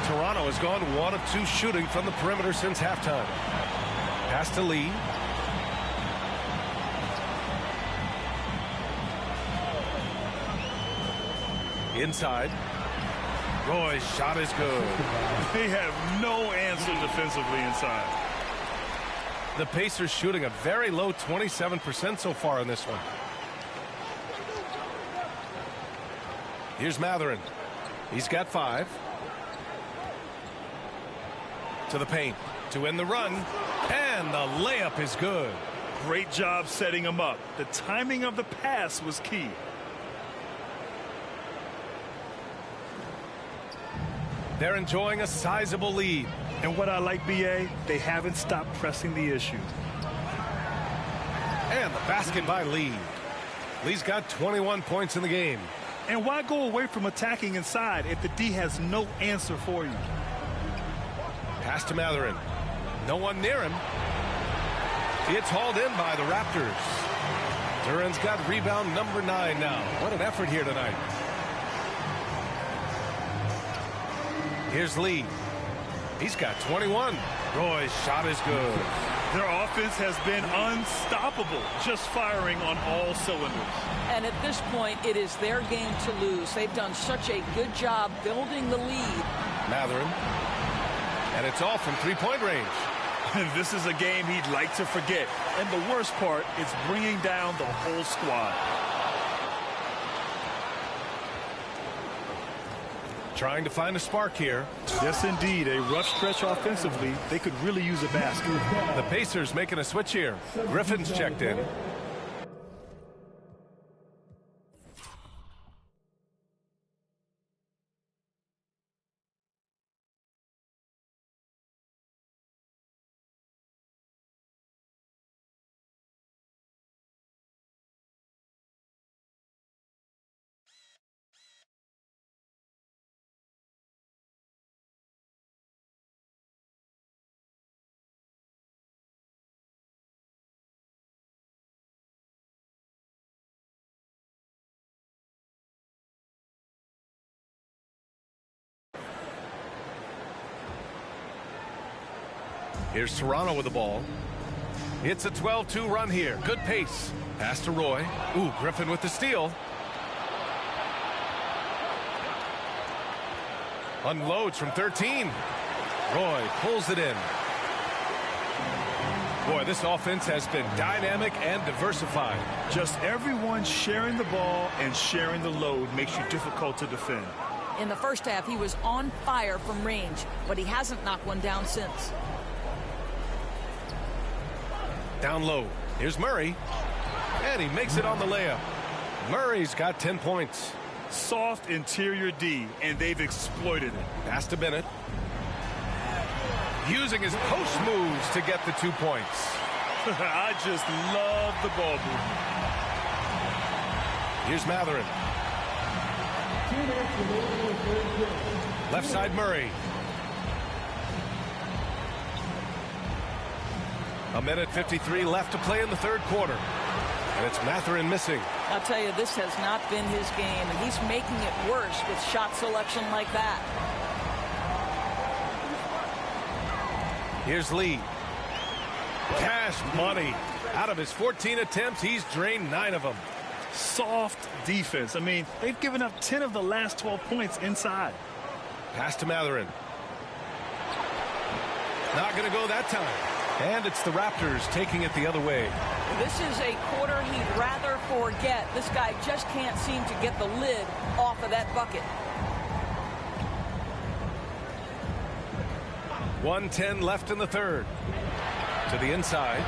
Toronto has gone 1 of 2 shooting from the perimeter since halftime. Pass to Lee. Inside. Roy's shot is good. They have no answer defensively inside. The Pacers shooting a very low 27% so far in this one. Here's Mathurin. He's got 5. To the paint to end the run. And the layup is good. Great job setting him up. The timing of the pass was key. They're enjoying a sizable lead. And what I like, B.A., they haven't stopped pressing the issue. And the basket by Lee. Lee's got 21 points in the game. And why go away from attacking inside if the D has no answer for you? Pass to Mathurin. No one near him. It's hauled in by the Raptors. Duran's got rebound number 9 now. What an effort here tonight. Here's Lee. He's got 21. Roy's shot is good. Their offense has been unstoppable, just firing on all cylinders. And at this point, it is their game to lose. They've done such a good job building the lead. Mathurin. And it's all from three-point range. This is a game he'd like to forget. And the worst part is bringing down the whole squad. Trying to find a spark here. Yes, indeed. A rough stretch offensively. They could really use a basket. The Pacers making a switch here. Griffin's checked in. Here's Toronto with the ball. It's a 12-2 run here. Good pace. Pass to Roy. Ooh, Griffin with the steal. Unloads from 13. Roy pulls it in. Boy, this offense has been dynamic and diversified. Just everyone sharing the ball and sharing the load makes you difficult to defend. In the first half, he was on fire from range, but he hasn't knocked one down since. Down low. Here's Murray. And he makes it on the layup. Murray's got 10 points. Soft interior D, and they've exploited it. Pass to Bennett. Using his post moves to get the 2 points. I just love the ball movement. Here's Mathurin. Left side Murray. A minute 53 left to play in the third quarter. And it's Mathurin missing. I'll tell you, this has not been his game, and he's making it worse with shot selection like that. Here's Lee. Cash money. Out of his 14 attempts, he's drained 9 of them. Soft defense. I mean, they've given up 10 of the last 12 points inside. Pass to Mathurin. Not going to go that time. And it's the Raptors taking it the other way. This is a quarter he'd rather forget. This guy just can't seem to get the lid off of that bucket. 1:10 left in the third. To the inside.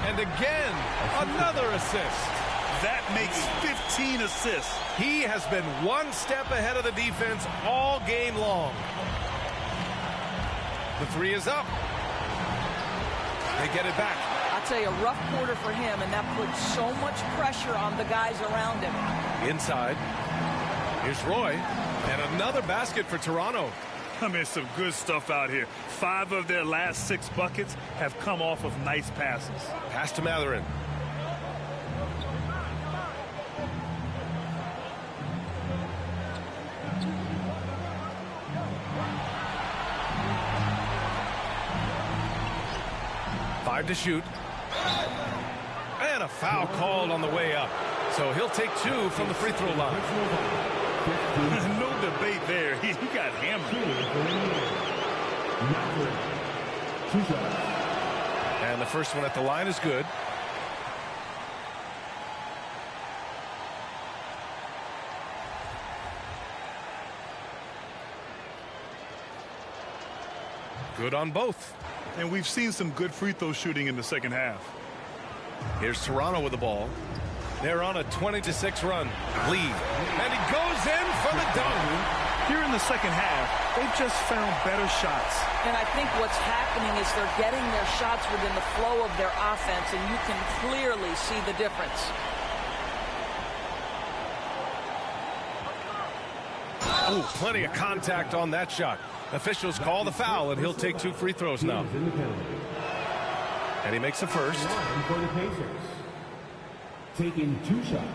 And again, another assist. That makes 15 assists. He has been one step ahead of the defense all game long. The three is up. They get it back. I'll tell you, a rough quarter for him, and that puts so much pressure on the guys around him. Inside. Here's Roy. And another basket for Toronto. I mean, some good stuff out here. 5 of their last 6 buckets have come off of nice passes. Pass to Mathurin. To shoot. And a foul called on the way up. So he'll take 2 from the free throw line. No debate there. He got hammered. And the first one at the line is good. Good on both. And we've seen some good free throw shooting in the second half. Here's Toronto with the ball. They're on a 20-6 run lead. And he goes in for the dunk. Here in the second half, they've just found better shots. And I think what's happening is they're getting their shots within the flow of their offense, and you can clearly see the difference. Oh, plenty of contact on that shot. Officials call the foul, and he'll take 2 free throws now. And he makes the first. For the Pacers. Taking 2 shots.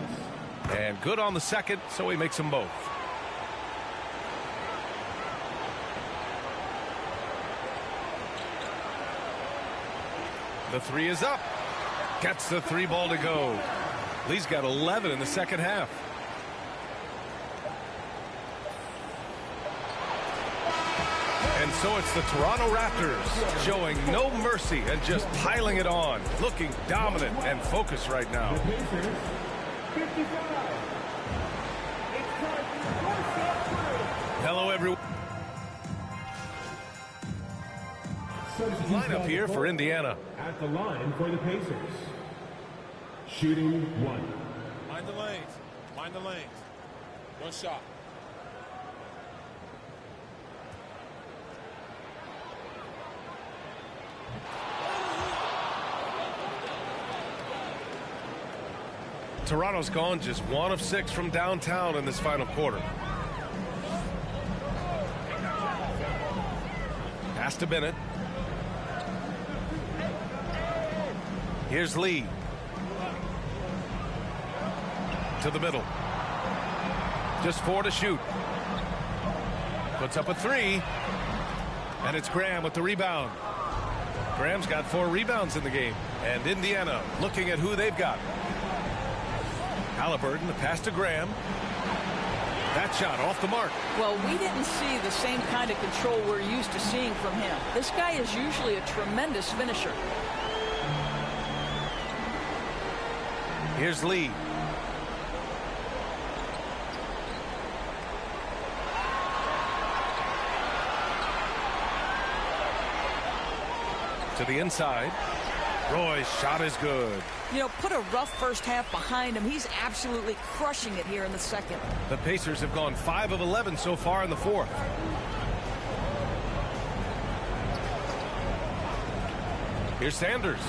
And good on the second, so he makes them both. The three is up. Gets the 3 ball to go. Lee's got 11 in the second half. And so it's the Toronto Raptors showing no mercy and just piling it on, looking dominant and focused right now. Hello, everyone. Lineup here for Indiana. At the line for the Pacers. Shooting 1. Mind the lanes. Mind the lanes. 1 shot. Toronto's gone just 1 of 6 from downtown in this final quarter. Pass to Bennett. Here's Lee. To the middle. Just 4 to shoot. Puts up a 3. And it's Graham with the rebound. Graham's got 4 rebounds in the game. And Indiana looking at who they've got. Halliburton, the pass to Graham. That shot off the mark. Well, we didn't see the same kind of control we're used to seeing from him. This guy is usually a tremendous finisher. Here's Lee. To the inside. Roy's shot is good. You know, put a rough first half behind him. He's absolutely crushing it here in the second. The Pacers have gone 5 of 11 so far in the fourth. Here's Sanders.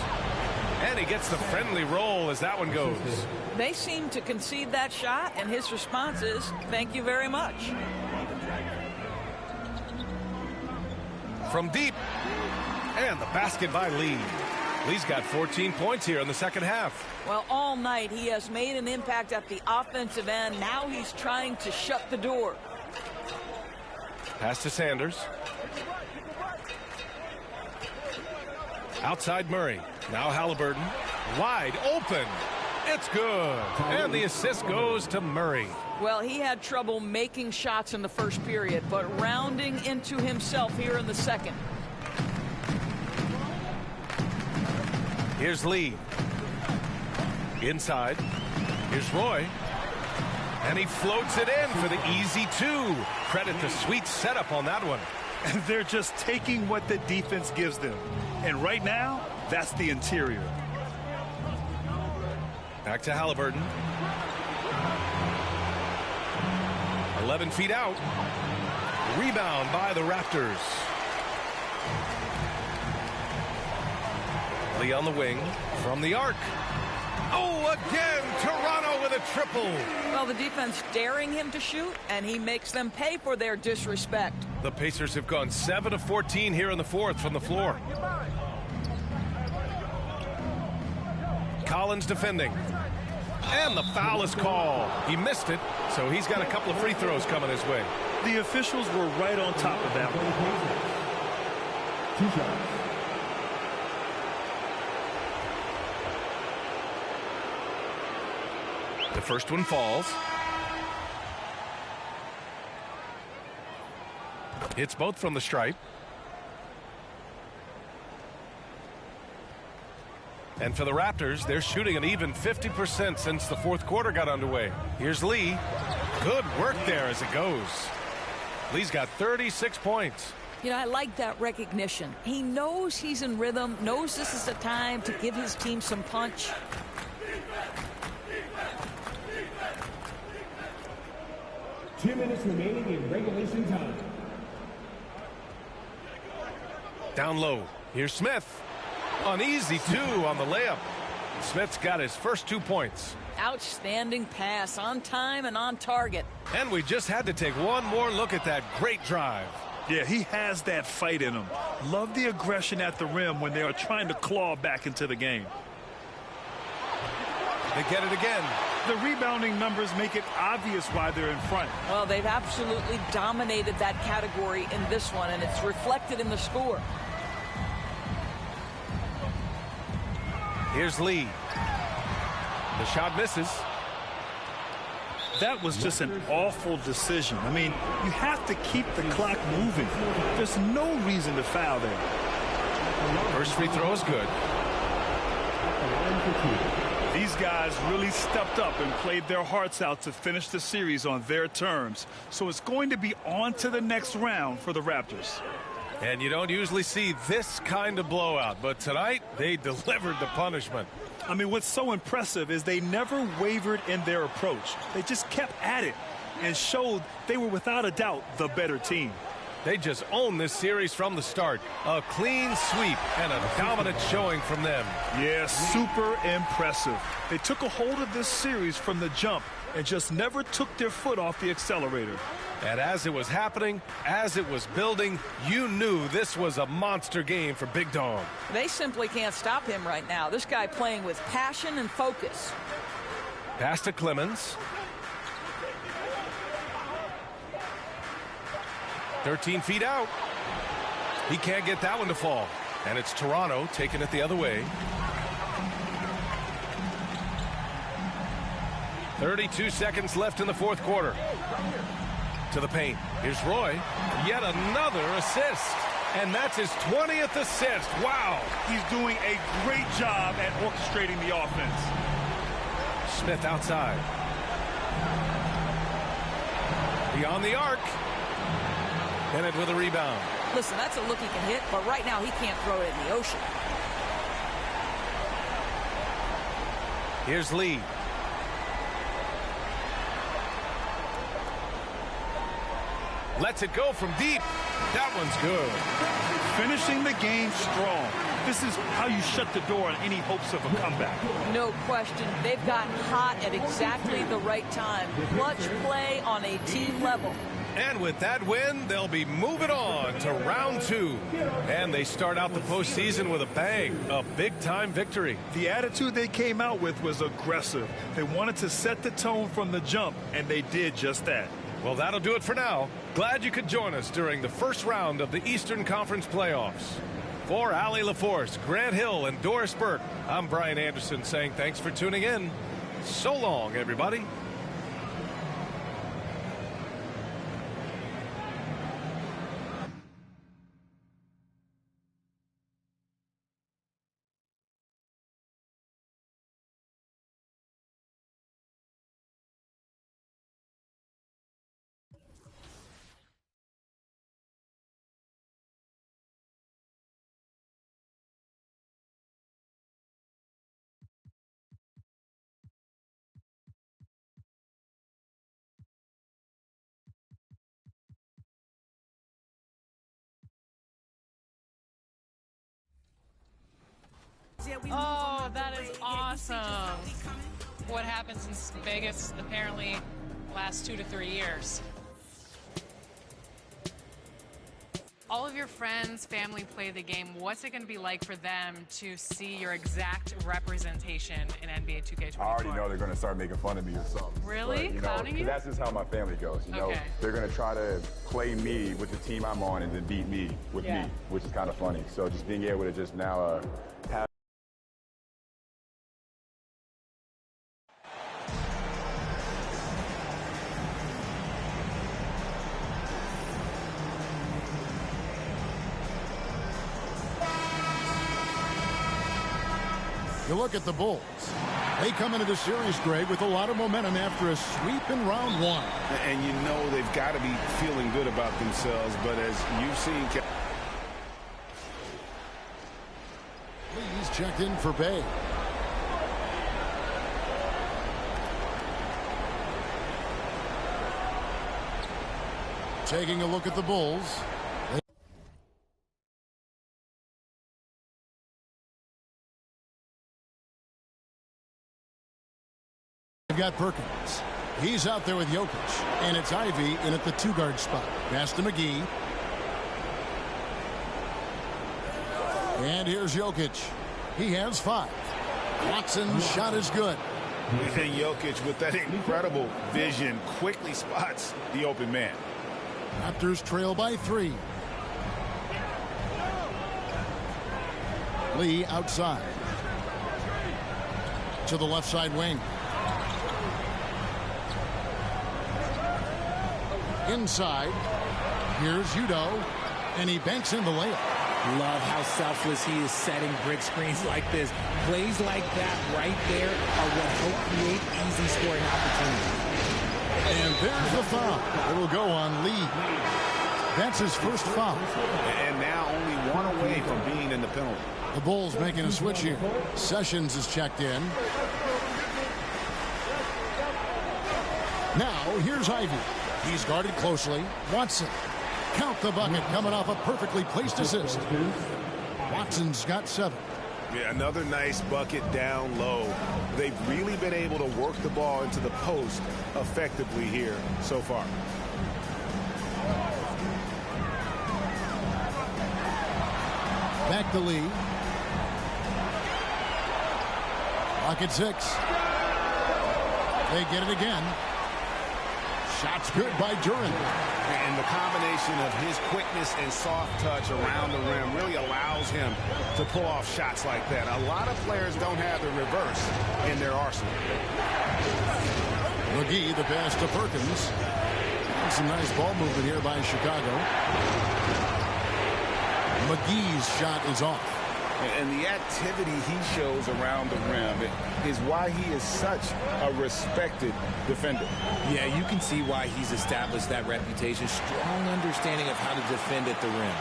And he gets the friendly roll as that one goes. They seem to concede that shot, and his response is, thank you very much. From deep. And the basket by Lee. Lee's got 14 points here in the second half. Well, all night he has made an impact at the offensive end. Now he's trying to shut the door. Pass to Sanders. Outside Murray. Now Halliburton. Wide open. It's good. And the assist goes to Murray. Well, he had trouble making shots in the first period, but rounding into himself here in the second. Here's Lee. Inside. Here's Roy. And he floats it in for the easy two. Credit the sweet setup on that one. And they're just taking what the defense gives them. And right now, that's the interior. Back to Halliburton. 11 feet out. Rebound by the Raptors. Lee on the wing from the arc. Oh, again, Toronto with a triple. Well, the defense daring him to shoot, and he makes them pay for their disrespect. The Pacers have gone 7 of 14 here in the fourth from the floor. Collins defending. And the foul is called. He missed it, so he's got a couple of free throws coming his way. The officials were right on top of that one. 2 shots. The first one falls. It's both from the stripe. And for the Raptors, they're shooting an even 50% since the fourth quarter got underway. Here's Lee. Good work there as it goes. Lee's got 36 points. You know, I like that recognition. He knows he's in rhythm, knows this is the time to give his team some punch. Two minutes remaining in regulation time. Down low. Here's Smith. An easy two on the layup. Smith's got his first 2 points. Outstanding pass, on time and on target. And we just had to take one more look at that great drive. Yeah, he has that fight in him. Love the aggression at the rim when they are trying to claw back into the game. They get it again. The rebounding numbers make it obvious why they're in front. Well, they've absolutely dominated that category in this one, and it's reflected in the score. Here's Lee. The shot misses. That was just an awful decision. I mean, you have to keep the clock moving. There's no reason to foul there. First free throw is good. These guys really stepped up and played their hearts out to finish the series on their terms. So it's going to be on to the next round for the Raptors. And you don't usually see this kind of blowout, but tonight they delivered the punishment. I mean, what's so impressive is they never wavered in their approach. They just kept at it and showed they were without a doubt the better team. They just owned this series from the start. A clean sweep and a dominant showing from them. Yeah, super impressive. They took a hold of this series from the jump and just never took their foot off the accelerator. And as it was happening, as it was building, you knew this was a monster game for Big Dog. They simply can't stop him right now. This guy playing with passion and focus. Pass to Clemens. 13 feet out. He can't get that one to fall. And it's Toronto taking it the other way. 32 seconds left in the fourth quarter. To the paint. Here's Roy. Yet another assist. And that's his 20th assist. Wow. He's doing a great job at orchestrating the offense. Smith outside. Beyond the arc. Bennett with a rebound. Listen, that's a look he can hit, but right now he can't throw it in the ocean. Here's Lee. Lets it go from deep. That one's good. Finishing the game strong. This is how you shut the door on any hopes of a comeback. No question. They've gotten hot at exactly the right time. Clutch play on a team level. And with that win, they'll be moving on to round 2. And they start out the postseason with a bang, a big-time victory. The attitude they came out with was aggressive. They wanted to set the tone from the jump, and they did just that. Well, that'll do it for now. Glad you could join us during the first round of the Eastern Conference playoffs. For Allie LaForce, Grant Hill, and Doris Burke, I'm Brian Anderson saying thanks for tuning in. So long, everybody. Oh, that is awesome. What happened since Vegas apparently last 2 to 3 years. All of your friends, family play the game. What's it going to be like for them to see your exact representation in NBA 2K24? I already know they're going to start making fun of me or something. Really? But, Clowning you? That's just how my family goes. You know, they're going to try to play me with the team I'm on and then beat me with me, which is kind of funny. So just being able to just now have. You look at the Bulls. They come into the series, Greg, with a lot of momentum after a sweep in round one. And you know they've got to be feeling good about themselves, but as you've seen... He's checked in for Bay. Taking a look at the Bulls. They've got Perkins. He's out there with Jokic. And it's Ivy in at the two-guard spot. Pass to McGee. And here's Jokic. He has 5. Watson's shot is good. And Jokic, with that incredible vision, quickly spots the open man. Raptors trail by 3. Lee outside. To the left side wing. Inside. Here's Udo. And he banks in the layup. Love how selfless he is setting brick screens like this. Plays like that right there are what help create easy scoring opportunities. And there's the foul. It'll go on Lee. That's his first foul. And now only one away from being in the penalty. The Bulls making a switch here. Sessions is checked in. Now here's Ivy. He's guarded closely. Watson. Count the bucket coming off a perfectly placed assist. Watson's got 7. Yeah, another nice bucket down low. They've really been able to work the ball into the post effectively here so far. Back to Lee. Clock at 6. They get it again. Shot's good by Duren. And the combination of his quickness and soft touch around the rim really allows him to pull off shots like that. A lot of players don't have the reverse in their arsenal. McGee, the pass to Perkins. And some nice ball movement here by Chicago. McGee's shot is off. And the activity he shows around the rim is why he is such a respected defender. Yeah, you can see why he's established that reputation. Strong understanding of how to defend at the rim.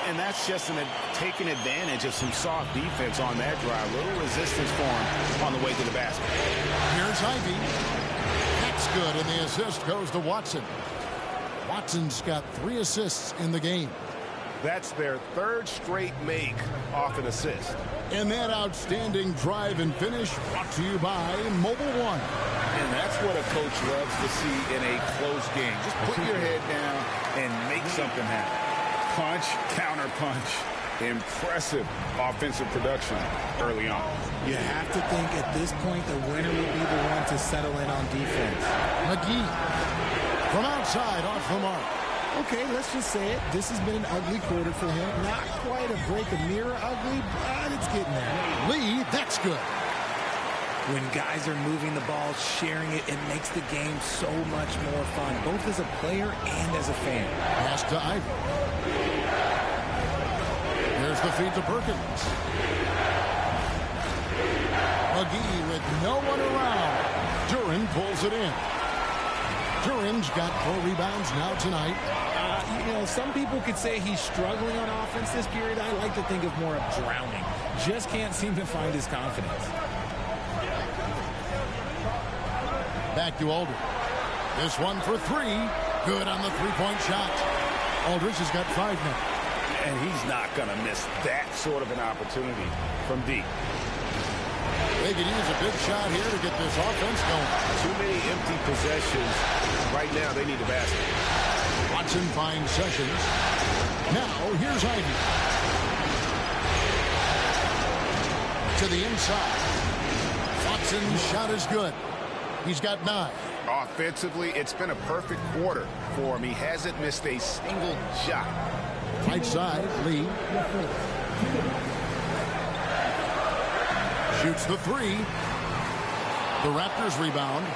And that's just taking advantage of some soft defense on that drive. Little resistance for him on the way to the basket. Here's Ivy. That's good, and the assist goes to Watson. Watson's got 3 assists in the game. That's their 3rd straight make off an assist. And that outstanding drive and finish brought to you by Mobile One. And that's what a coach loves to see in a close game. Just put your head down and make something happen. Punch, counter punch. Impressive offensive production early on. You have to think at this point the winner will be the one to settle in on defense. McGee from outside off the mark. Okay, let's just say it. This has been an ugly quarter for him. Not quite a break of mirror ugly, but it's getting there. Lee, that's good. When guys are moving the ball, sharing it, it makes the game so much more fun, both as a player and as a fan. Pass to Ivey. There's the feed to Perkins. McGee with no one around. Duren pulls it in. Duren's got 4 rebounds now tonight. You know, some people could say he's struggling on offense this period. I like to think of more of drowning. Just can't seem to find his confidence. Back to Aldridge. This one for 3. Good on the three-point shot. Aldridge has got 5 now. And he's not going to miss that sort of an opportunity from deep. They could use a big shot here to get this offense going. Too many empty possessions. Right now, they need a basket. Watson finds Sessions. Now, here's Ivey. To the inside. Watson's shot is good. He's got 9. Offensively, it's been a perfect quarter for him. He hasn't missed a single shot. Right side, Lee. Shoots the 3. The Raptors rebound.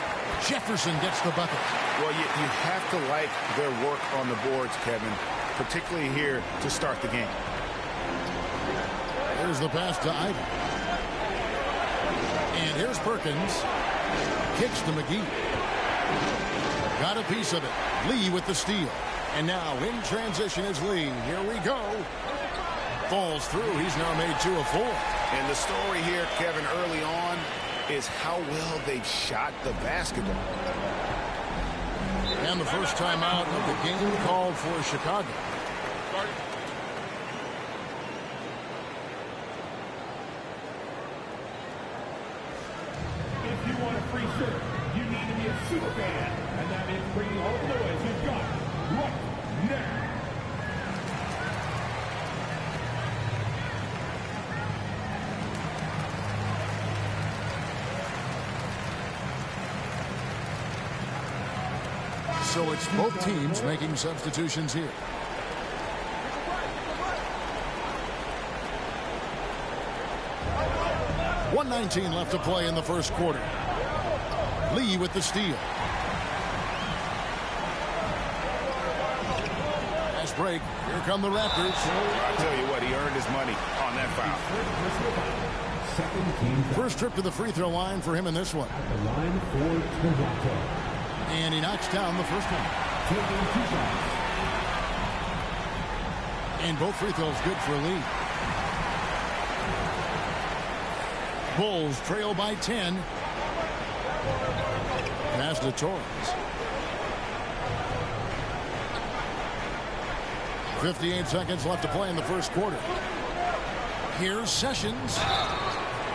Jefferson gets the bucket. Well, you have to like their work on the boards, Kevin, particularly here to start the game. Here's the pass to Ivey. And here's Perkins. Kicks to McGee. Got a piece of it. Lee with the steal. And now in transition is Lee. Here we go. Falls through. He's now made 2 of 4. And the story here, Kevin, early on is how well they've shot the basketball. And the first time out of the game called for Chicago. If you want a free shirt, you need to be a super fan. And that means bringing all the noise you've got right now. So it's both teams making substitutions here. .119 left to play in the first quarter. Lee with the steal. Nice break. Here come the Raptors. I'll tell you what, he earned his money on that foul. First trip to the free throw line for him in this one. At the line for Toronto. And he knocks down the first one. Taking 2 shots. And both free throws good for Lee. Bulls trail by 10. Pass to Torrens. 58 seconds left to play in the first quarter. Here's Sessions.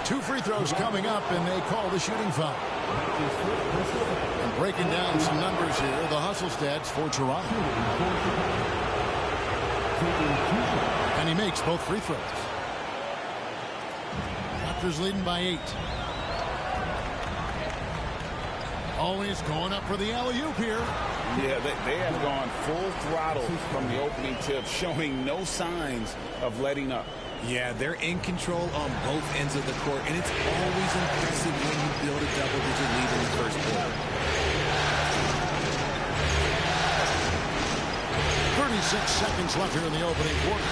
2 free throws coming up, and they call the shooting foul. And breaking down some numbers here, the hustle stats for Toronto. And he makes both free throws. Raptors leading by 8. Always going up for the alley-oop here. Yeah, they have gone full throttle from the opening tip, showing no signs of letting up. Yeah, they're in control on both ends of the court, and it's always impressive when you build a double-digit lead in the first quarter. 36 seconds left here in the opening quarter.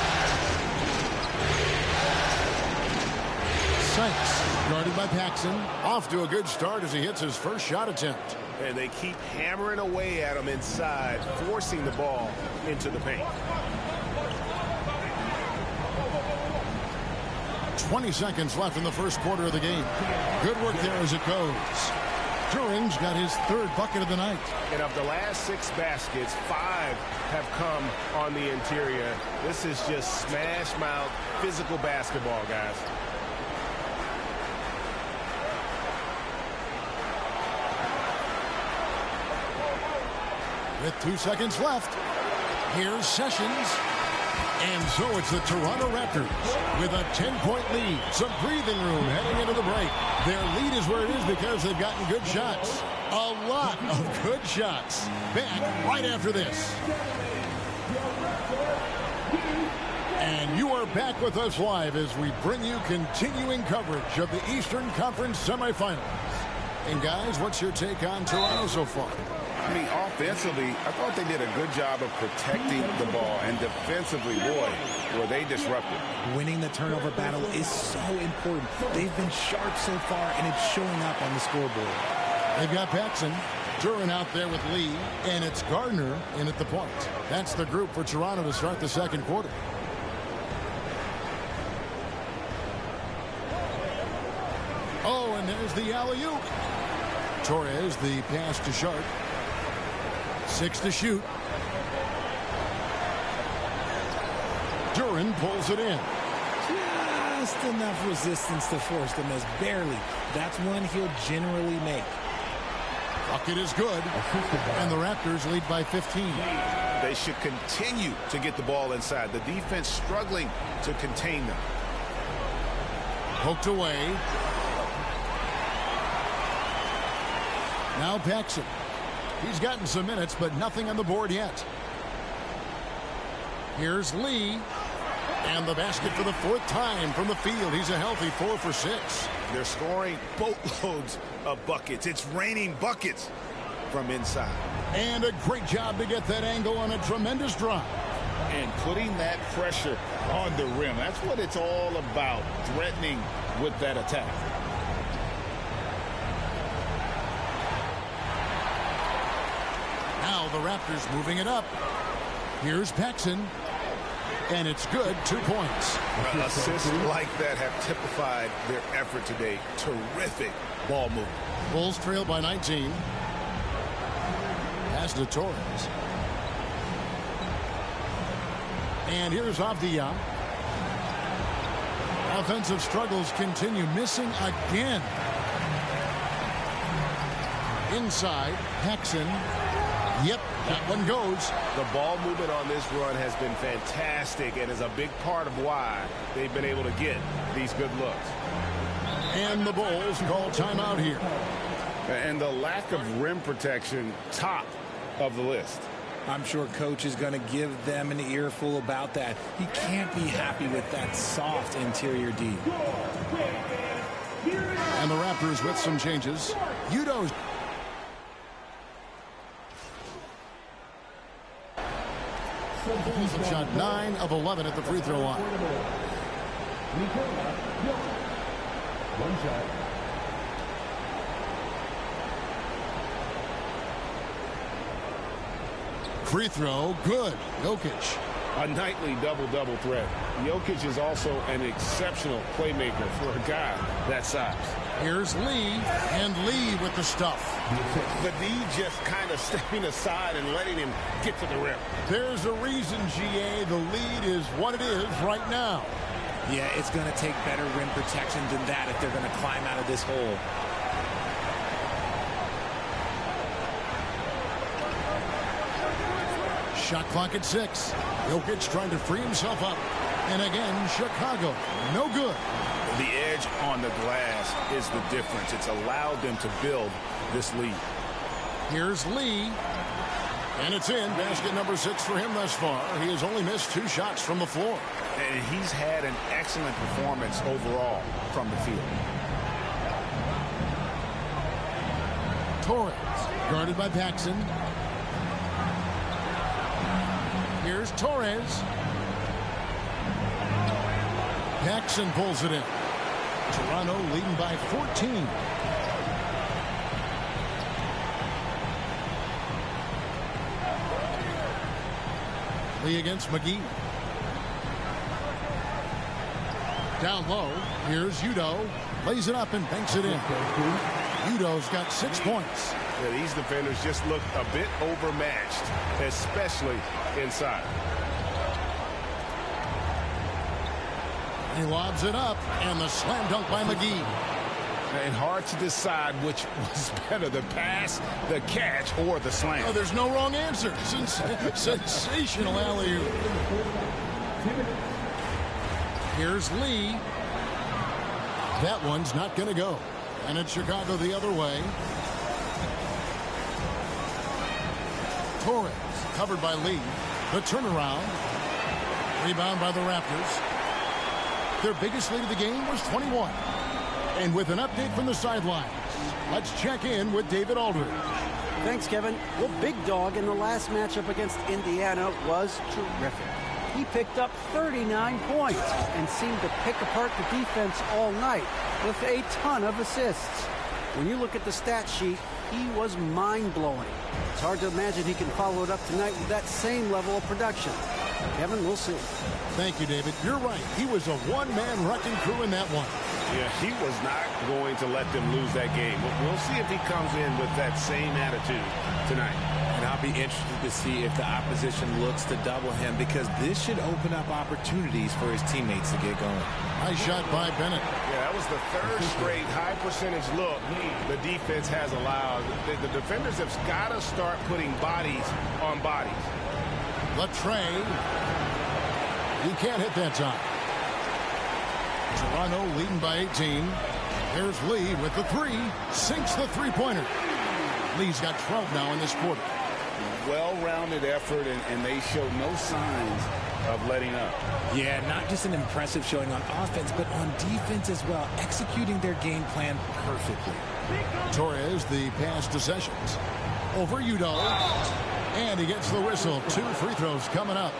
Sykes, guarded by Paxson. Off to a good start as he hits his first shot attempt. And they keep hammering away at him inside, forcing the ball into the paint. 20 seconds left in the first quarter of the game. Good work there as it goes. Duren's got his 3rd bucket of the night. And of the last 6 baskets, 5 have come on the interior. This is just smash mouth physical basketball, guys. With 2 seconds left, here's Sessions. And so it's the Toronto Raptors with a 10-point lead. Some breathing room heading into the break. Their lead is where it is because they've gotten good shots. A lot of good shots. Back right after this. And you are back with us live as we bring you continuing coverage of the Eastern Conference semifinals. And guys, what's your take on Toronto so far? I mean, offensively, I thought they did a good job of protecting the ball. And defensively, boy, were they disruptive. Winning the turnover battle is so important. They've been sharp so far, and it's showing up on the scoreboard. They've got Paxson, Duren out there with Lee, and it's Gardner in at the point. That's the group for Toronto to start the second quarter. Oh, and there's the alley-oop. Torres, the pass to Sharp. 6 to shoot. Duren pulls it in. Just enough resistance to force the miss. Barely. That's one he'll generally make. Bucket is good. And the Raptors lead by 15. They should continue to get the ball inside. The defense struggling to contain them. Poked away. Now Paxson. He's gotten some minutes, but nothing on the board yet. Here's Lee. And the basket for the 4th time from the field. He's a healthy 4 for 6. They're scoring boatloads of buckets. It's raining buckets from inside. And a great job to get that angle on a tremendous drive. And putting that pressure on the rim. That's what it's all about, threatening with that attack. Now the Raptors moving it up. Here's Paxson. And it's good. 2 points. Assists like that have typified their effort today. Terrific ball movement. Bulls trail by 19. Pass to Torres. And here's Avdia. Offensive struggles continue. Missing again. Inside. Paxson. Yep, that one goes. The ball movement on this run has been fantastic and is a big part of why they've been able to get these good looks. And the Bulls call timeout here. And the lack of rim protection, top of the list. I'm sure Coach is going to give them an earful about that. He can't be happy with that soft interior D. And the Raptors with some changes. Udo's. Bulls have shot 9 of 11 at the free throw line. One shot. Free throw, good. Jokic. A nightly double-double threat. Jokic is also an exceptional playmaker for a guy that size. Here's Lee, and Lee with the stuff. The D just kind of stepping aside and letting him get to the rim. There's a reason, GA, the lead is what it is right now. Yeah, it's going to take better rim protection than that if they're going to climb out of this hole. Shot clock at 6. Jokic trying to free himself up. And again, Chicago, no good. The edge on the glass is the difference. It's allowed them to build this lead. Here's Lee. And it's in. Basket number 6 for him thus far. He has only missed 2 shots from the floor. And he's had an excellent performance overall from the field. Torres, guarded by Paxson. Here's Torres. Paxson pulls it in. Toronto leading by 14. Lee against McGee. Down low. Here's Udo. Lays it up and banks it in. Udo's got 6 points. Yeah, these defenders just look a bit overmatched, especially inside. He lobs it up, and the slam dunk by McGee. And hard to decide which was better, the pass, the catch, or the slam. Oh, there's no wrong answer. Sensational alley-oop. Here's Lee. That one's not going to go. And it's Chicago the other way. Torres covered by Lee. The turnaround. Rebound by the Raptors. Their biggest lead of the game was 21. And with an update from the sidelines, let's check in with David Aldridge. Thanks, Kevin. Well, Big Dog in the last matchup against Indiana was terrific. He picked up 39 points and seemed to pick apart the defense all night with a ton of assists. When you look at the stat sheet, he was mind-blowing. It's hard to imagine he can follow it up tonight with that same level of production. Kevin, we'll see. Thank you, David. You're right. He was a one-man wrecking crew in that one. Yeah, he was not going to let them lose that game. We'll see if he comes in with that same attitude tonight. And I'll be interested to see if the opposition looks to double him, because this should open up opportunities for his teammates to get going. Nice shot by Bennett. Yeah, that was the third straight high percentage look the defense has allowed. The defenders have got to start putting bodies on bodies. Latrey. He can't hit that time. Toronto leading by 18. There's Lee with the three. Sinks the three-pointer. Lee's got 12 now in this quarter. Well-rounded effort, and they show no signs of letting up. Yeah, not just an impressive showing on offense, but on defense as well, executing their game plan perfectly. Torres, the pass to Sessions. Over Udoh. And he gets the whistle. 2 free throws coming up.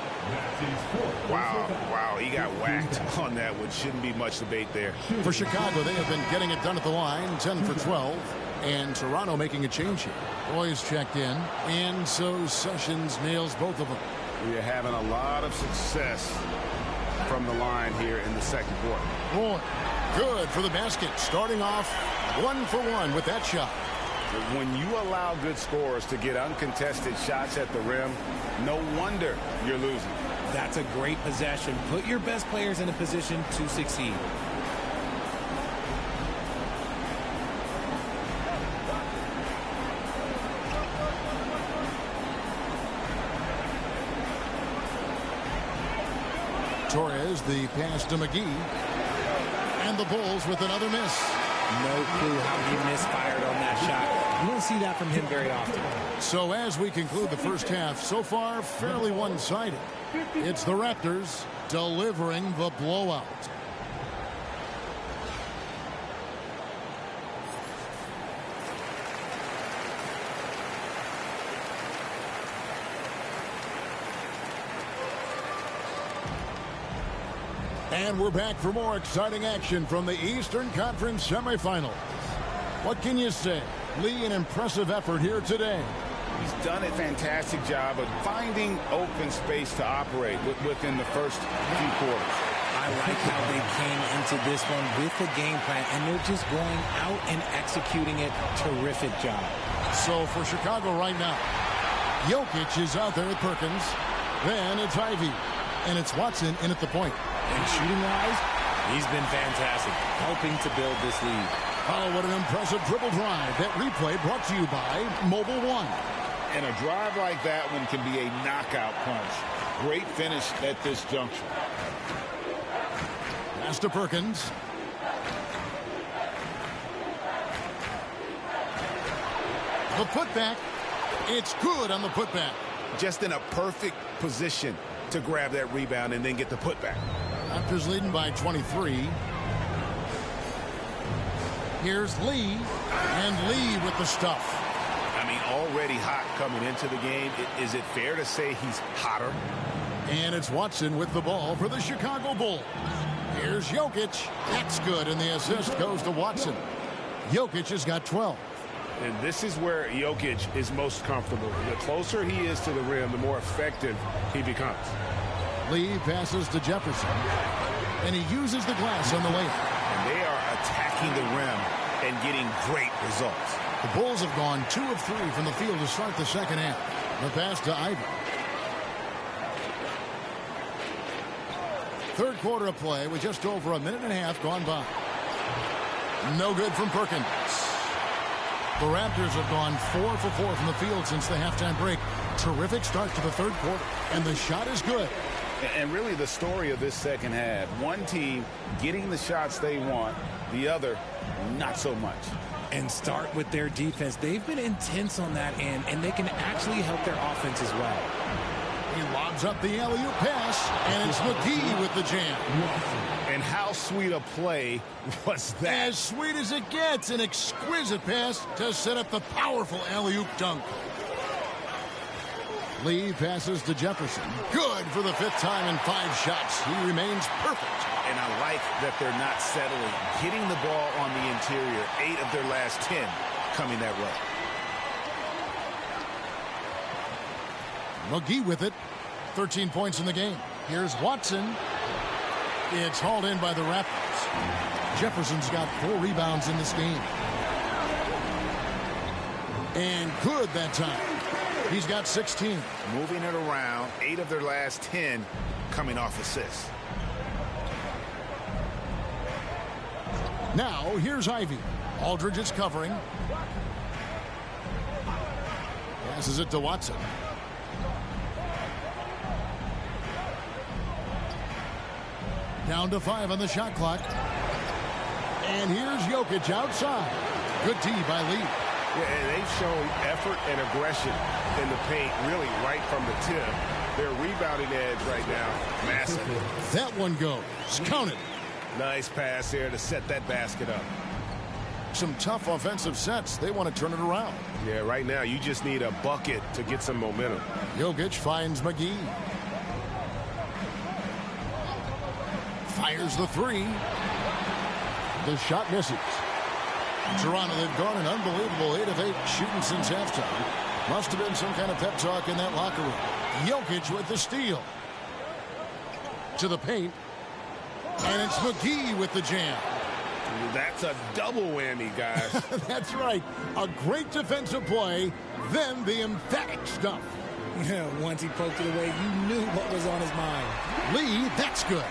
Wow, he got whacked on that one. Shouldn't be much debate there. For Chicago, they have been getting it done at the line, 10 for 12. And Toronto making a change here. Boys checked in, and so Sessions nails both of them. We are having a lot of success from the line here in the second quarter. Boy, good for the basket. Starting off 1 for 1 with that shot. When you allow good scorers to get uncontested shots at the rim, no wonder you're losing. That's a great possession. Put your best players in a position to succeed. Torres, the pass to McGee. And the Bulls with another miss. No clue how he misfired on that shot. You don't see that from him very often. So as we conclude the first half, so far fairly one-sided. It's the Raptors delivering the blowout. And we're back for more exciting action from the Eastern Conference semifinals. What can you say? Lee, an impressive effort here today. He's done a fantastic job of finding open space to operate within the first few quarters. I like how they came into this one with a game plan, and they're just going out and executing it. Terrific job. So for Chicago right now, Jokic is out there with Perkins. Then it's Ivy. And it's Watson in at the point. And shooting-wise, he's been fantastic, helping to build this lead. Oh, what an impressive dribble drive. That replay brought to you by Mobile One. And a drive like that one can be a knockout punch. Great finish at this juncture. Pass to Perkins. The putback. It's good on the putback. Just in a perfect position to grab that rebound and then get the putback. Raptors leading by 23. Here's Lee, and Lee with the stuff. I mean, already hot coming into the game. Is it fair to say he's hotter? And it's Watson with the ball for the Chicago Bulls. Here's Jokic. That's good, and the assist goes to Watson. Jokic has got 12. And this is where Jokic is most comfortable. The closer he is to the rim, the more effective he becomes. Lee passes to Jefferson. And he uses the glass on the layup. And they are attacking the rim and getting great results. The Bulls have gone 2 of 3 from the field to start the second half. The pass to Ivy. Third quarter of play with just over a minute and a half gone by. No good from Perkins. The Raptors have gone 4 for 4 from the field since the halftime break. Terrific start to the third quarter, and the shot is good. And really the story of this second half, one team getting the shots they want, the other not so much. And start with their defense. They've been intense on that end, and they can actually help their offense as well. He lobs up the alley-oop pass, and it's McGee with the jam. And how sweet a play was that? As sweet as it gets, an exquisite pass to set up the powerful alley-oop dunk. Lee passes to Jefferson. Good for the 5th time in 5 shots. He remains perfect. And I like that they're not settling. Getting the ball on the interior, 8 of their last 10 coming that way. McGee with it. 13 points in the game. Here's Watson. It's hauled in by the Raptors. Jefferson's got 4 rebounds in this game. And good that time. He's got 16. Moving it around, 8 of their last 10 coming off assists. Now, here's Ivy. Aldridge is covering. Passes it to Watson. Down to 5 on the shot clock. And here's Jokic outside. Good D by Lee. Yeah, and they've shown effort and aggression in the paint, really right from the tip. Their rebounding edge right now, massive. That one goes. Counted. Nice pass there to set that basket up. Some tough offensive sets. They want to turn it around. Yeah, right now you just need a bucket to get some momentum. Jokic finds McGee. Fires the 3. The shot misses. Toronto, they've gone an unbelievable 8 of 8 shooting since halftime. Must have been some kind of pep talk in that locker room. Jokic with the steal. To the paint. And it's McGee with the jam. That's a double whammy, guys. That's right. A great defensive play, then the emphatic stuff. Yeah, once he poked it away, you knew what was on his mind. Lee, that's good.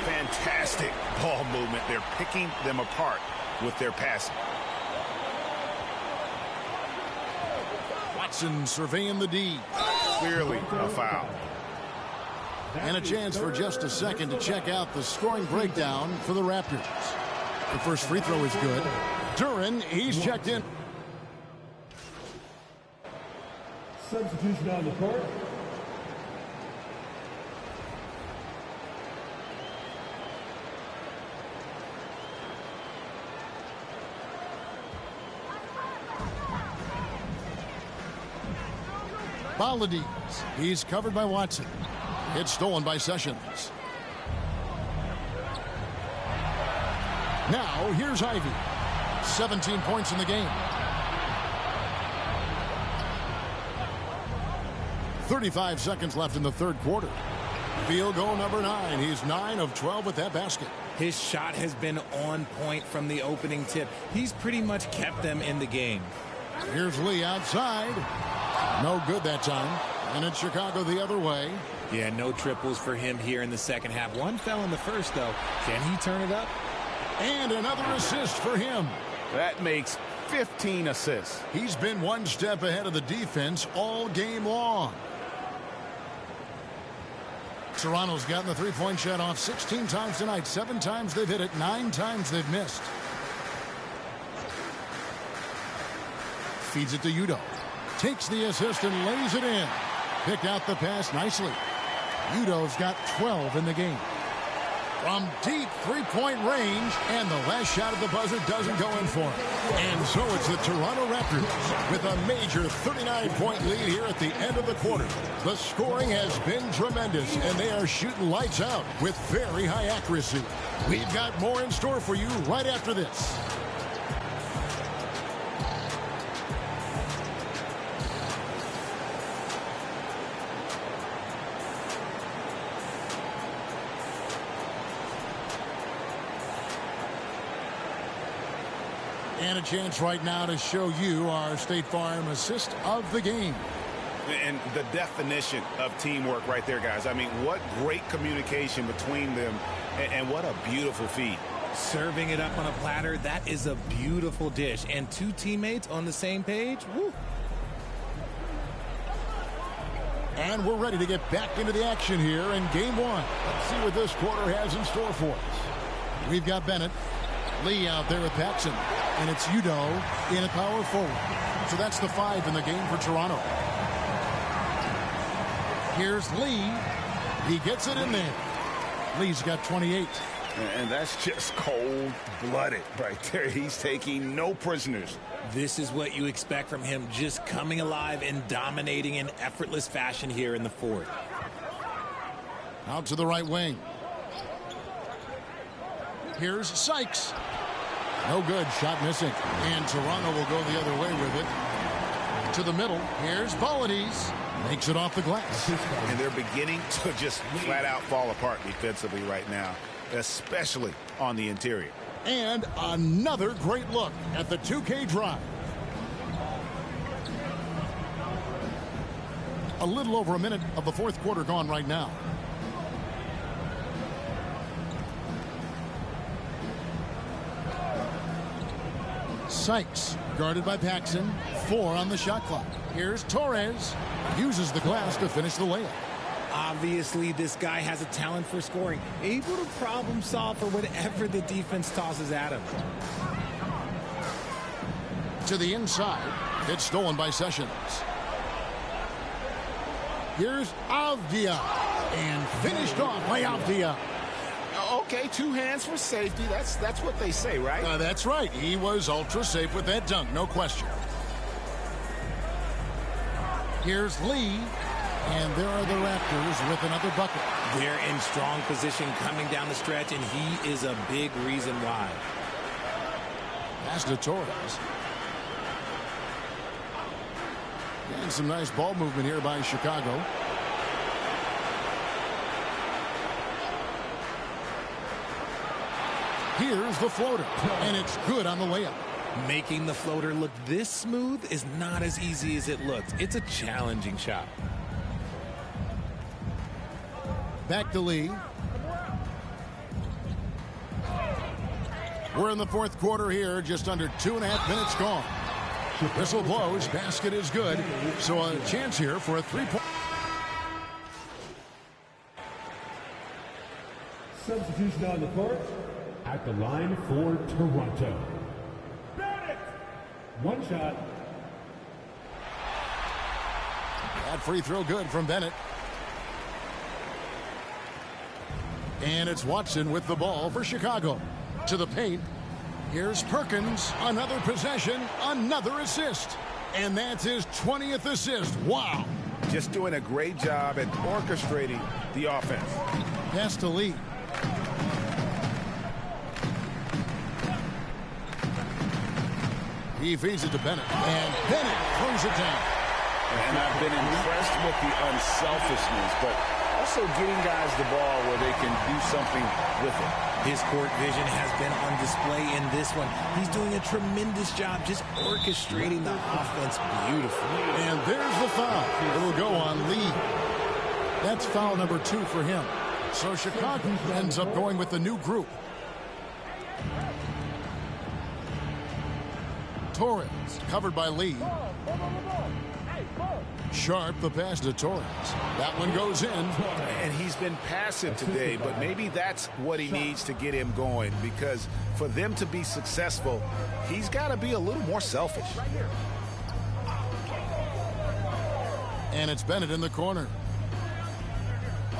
Fantastic ball movement. They're picking them apart with their passing. Watson surveying the D. Clearly a foul. And a chance for just a second to check out the scoring breakdown for the Raptors. The first free throw is good. Duren, he's checked in. Substitution on the court. Baladies. He's covered by Watson. It's stolen by Sessions. Now, here's Ivy. 17 points in the game. 35 seconds left in the third quarter. Field goal number 9. He's 9 of 12 with that basket. His shot has been on point from the opening tip. He's pretty much kept them in the game. Here's Lee outside. No good that time. And it's Chicago the other way. Yeah, no triples for him here in the second half. One fell in the first, though. Can he turn it up? And another assist for him. That makes 15 assists. He's been one step ahead of the defense all game long. Toronto's gotten the three-point shot off 16 times tonight. 7 times they've hit it. 9 times they've missed. Feeds it to Udoh. Takes the assist and lays it in. Picked out the pass nicely. Udoh's got 12 in the game. From deep three-point range, and the last shot at the buzzer doesn't go in for him. And so it's the Toronto Raptors with a major 39-point lead here at the end of the quarter. The scoring has been tremendous, and they are shooting lights out with very high accuracy. We've got more in store for you right after this. And a chance right now to show you our State Farm assist of the game. And the definition of teamwork right there, guys. I mean, what great communication between them, and what a beautiful feed. Serving it up on a platter, that is a beautiful dish. And 2 teammates on the same page, woo. And we're ready to get back into the action here in game 1. Let's see what this quarter has in store for us. We've got Bennett. Lee out there with Paxson. And it's Udoh in a power forward. So that's the 5 in the game for Toronto. Here's Lee. He gets it in there. Lee's got 28. And that's just cold-blooded right there. He's taking no prisoners. This is what you expect from him, just coming alive and dominating in effortless fashion here in the fourth. Out to the right wing. Here's Sykes. No good. Shot missing. And Toronto will go the other way with it. To the middle. Here's Polides. Makes it off the glass. And they're beginning to just flat-out fall apart defensively right now, especially on the interior. And another great look at the 2K drive. A little over a minute of the fourth quarter gone right now. Sykes guarded by Paxson. 4 on the shot clock. Here's Torres. Uses the glass to finish the layup. Obviously, this guy has a talent for scoring. Able to problem solve for whatever the defense tosses at him. To the inside. It's stolen by Sessions. Here's Avdia. And finished off by Avdia. Okay, 2 hands for safety. That's what they say, right? That's right. He was ultra safe with that dunk, no question. Here's Lee. And there are the Raptors with another bucket. They're in strong position coming down the stretch, and he is a big reason why. Pass to Torres. And some nice ball movement here by Chicago. Here's the floater, and it's good on the layup. Making the floater look this smooth is not as easy as it looks. It's a challenging shot. Back to Lee. We're in the fourth quarter here, just under 2.5 minutes gone. Whistle blows, basket is good, so a chance here for a 3-point. Substitution on the court. At the line for Toronto. Bennett! 1 shot. That free throw good from Bennett. And it's Watson with the ball for Chicago. To the paint. Here's Perkins. Another possession. Another assist. And that's his 20th assist. Wow. Just doing a great job at orchestrating the offense. Pass to Lee. He feeds it to Bennett. And Bennett throws it down. And I've been impressed with the unselfishness, but also getting guys the ball where they can do something with it. His court vision has been on display in this one. He's doing a tremendous job just orchestrating the offense beautifully. And there's the foul. It'll go on Lee. That's foul number 2 for him. So Chicago ends up going with the new group. Torres covered by Lee. Sharp the pass to Torres. That one goes in. And he's been passive today, but maybe that's what he needs to get him going, because for them to be successful, he's got to be a little more selfish. And it's Bennett in the corner.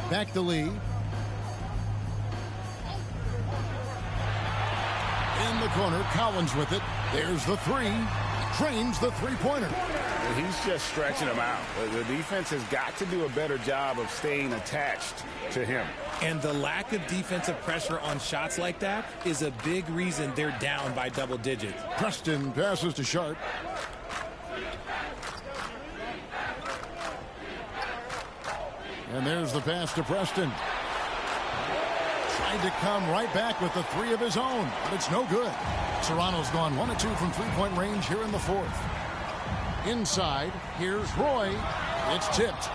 Back to Lee. In the corner, Collins with it. There's the 3. Drains the 3-pointer. He's just stretching him out. The defense has got to do a better job of staying attached to him. And the lack of defensive pressure on shots like that is a big reason they're down by double digits. Preston passes to Sharp. And there's the pass to Preston. Tried to come right back with the 3 of his own, but it's no good. Toronto's gone 1 of 2 from 3-point range here in the fourth. Inside, here's Roy. It's tipped.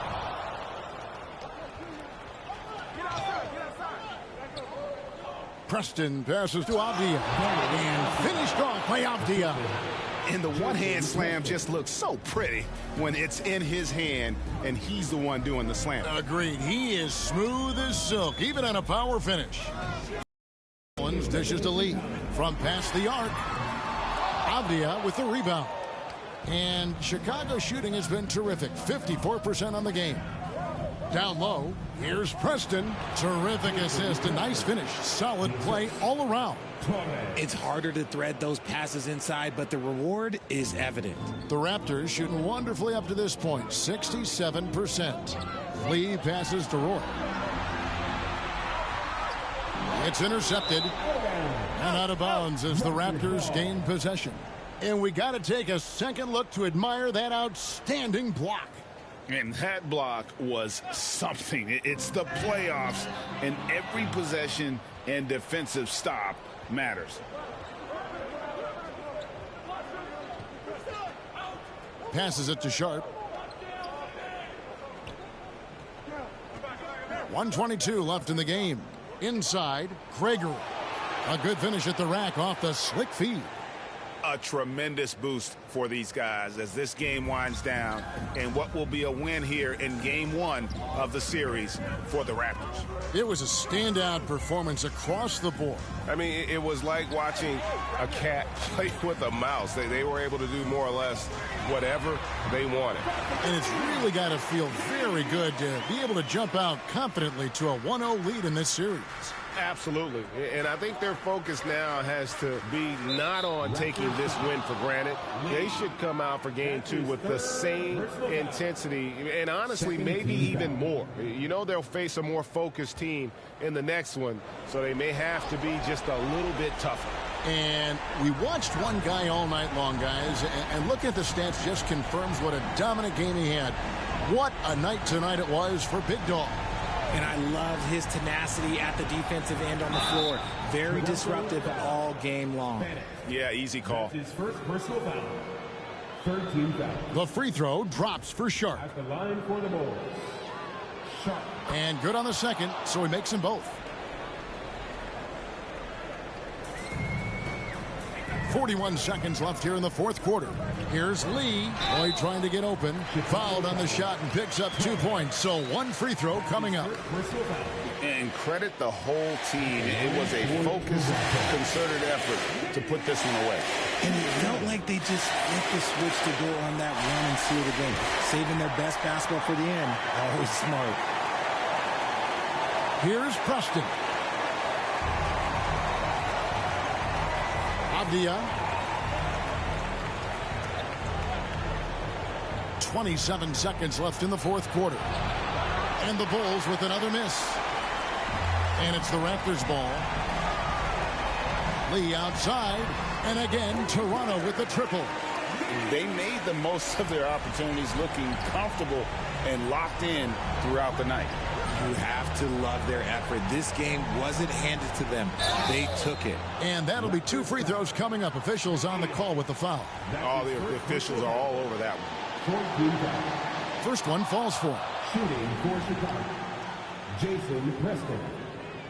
Preston passes to Avdia. And finished off by Avdia. And the one-hand slam just looks so pretty when it's in his hand and he's the one doing the slam. Agreed. He is smooth as silk, even on a power finish. Collins dishes to Lee from past the arc. Avdia with the rebound. And Chicago's shooting has been terrific. 54% on the game. Down low, here's Preston. Terrific assist, a nice finish. Solid play all around. It's harder to thread those passes inside, but the reward is evident. The Raptors shooting wonderfully up to this point, 67%. Lee passes to Roy. It's intercepted and out of bounds as the Raptors gain possession. And we got to take a second look to admire that outstanding block. And that block was something. It's the playoffs, and every possession and defensive stop matters. Passes it to Sharp. 1:22 left in the game. Inside, Gregory. A good finish at the rack off the slick feed. A tremendous boost for these guys as this game winds down, and what will be a win here in game one of the series for the Raptors. It was a standout performance across the board. I mean, it was like watching a cat play with a mouse. They were able to do more or less whatever they wanted. And it's really got to feel very good to be able to jump out confidently to a 1-0 lead in this series. Absolutely. And I think their focus now has to be not on taking this win for granted. They should come out for game two with the same intensity and honestly maybe even more. You know, they'll face a more focused team in the next one, so they may have to be just a little bit tougher. And we watched one guy all night long, guys, and looking at the stats just confirms what a dominant game he had. What a night tonight it was for Big Dog. And I love his tenacity at the defensive end on the floor. Very disruptive all game long. Yeah, easy call. His first personal foul. Third team foul. The free throw drops for Sharp. At the line for the Bulls. Sharp. And good on the second, so he makes them both. 41 seconds left here in the fourth quarter. Here's Lee. Boy trying to get open. Fouled on the shot and picks up 2 points. So one free throw coming up. And credit the whole team. It was a focused, concerted effort to put this one away. And it felt like they just flipped the switch to go on that run and seal the game. Saving their best basketball for the end. Always smart. Here's Preston. Abdia. 27 seconds left in the fourth quarter. And the Bulls with another miss. And it's the Raptors ball. Lee outside. And again, Toronto with the triple. They made the most of their opportunities, looking comfortable and locked in throughout the night. You have to love their effort. This game wasn't handed to them. They took it. And that'll be 2 free throws coming up. Officials on the call with the foul. All the officials are all over that one. First one falls for him. Shooting for Chicago. Jason Preston.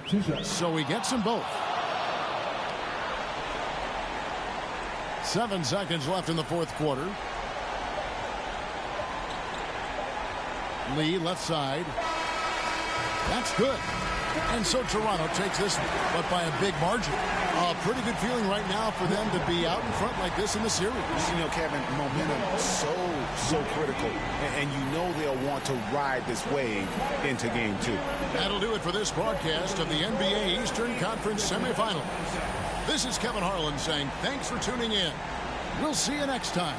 2 shots. So he gets them both. 7 seconds left in the fourth quarter. Lee left side. That's good. And so Toronto takes this, but by a big margin. A pretty good feeling right now for them to be out in front like this in the series. You know, Kevin, momentum so critical. And you know they'll want to ride this wave into game two. That'll do it for this broadcast of the NBA Eastern Conference semifinals. This is Kevin Harlan saying thanks for tuning in. We'll see you next time.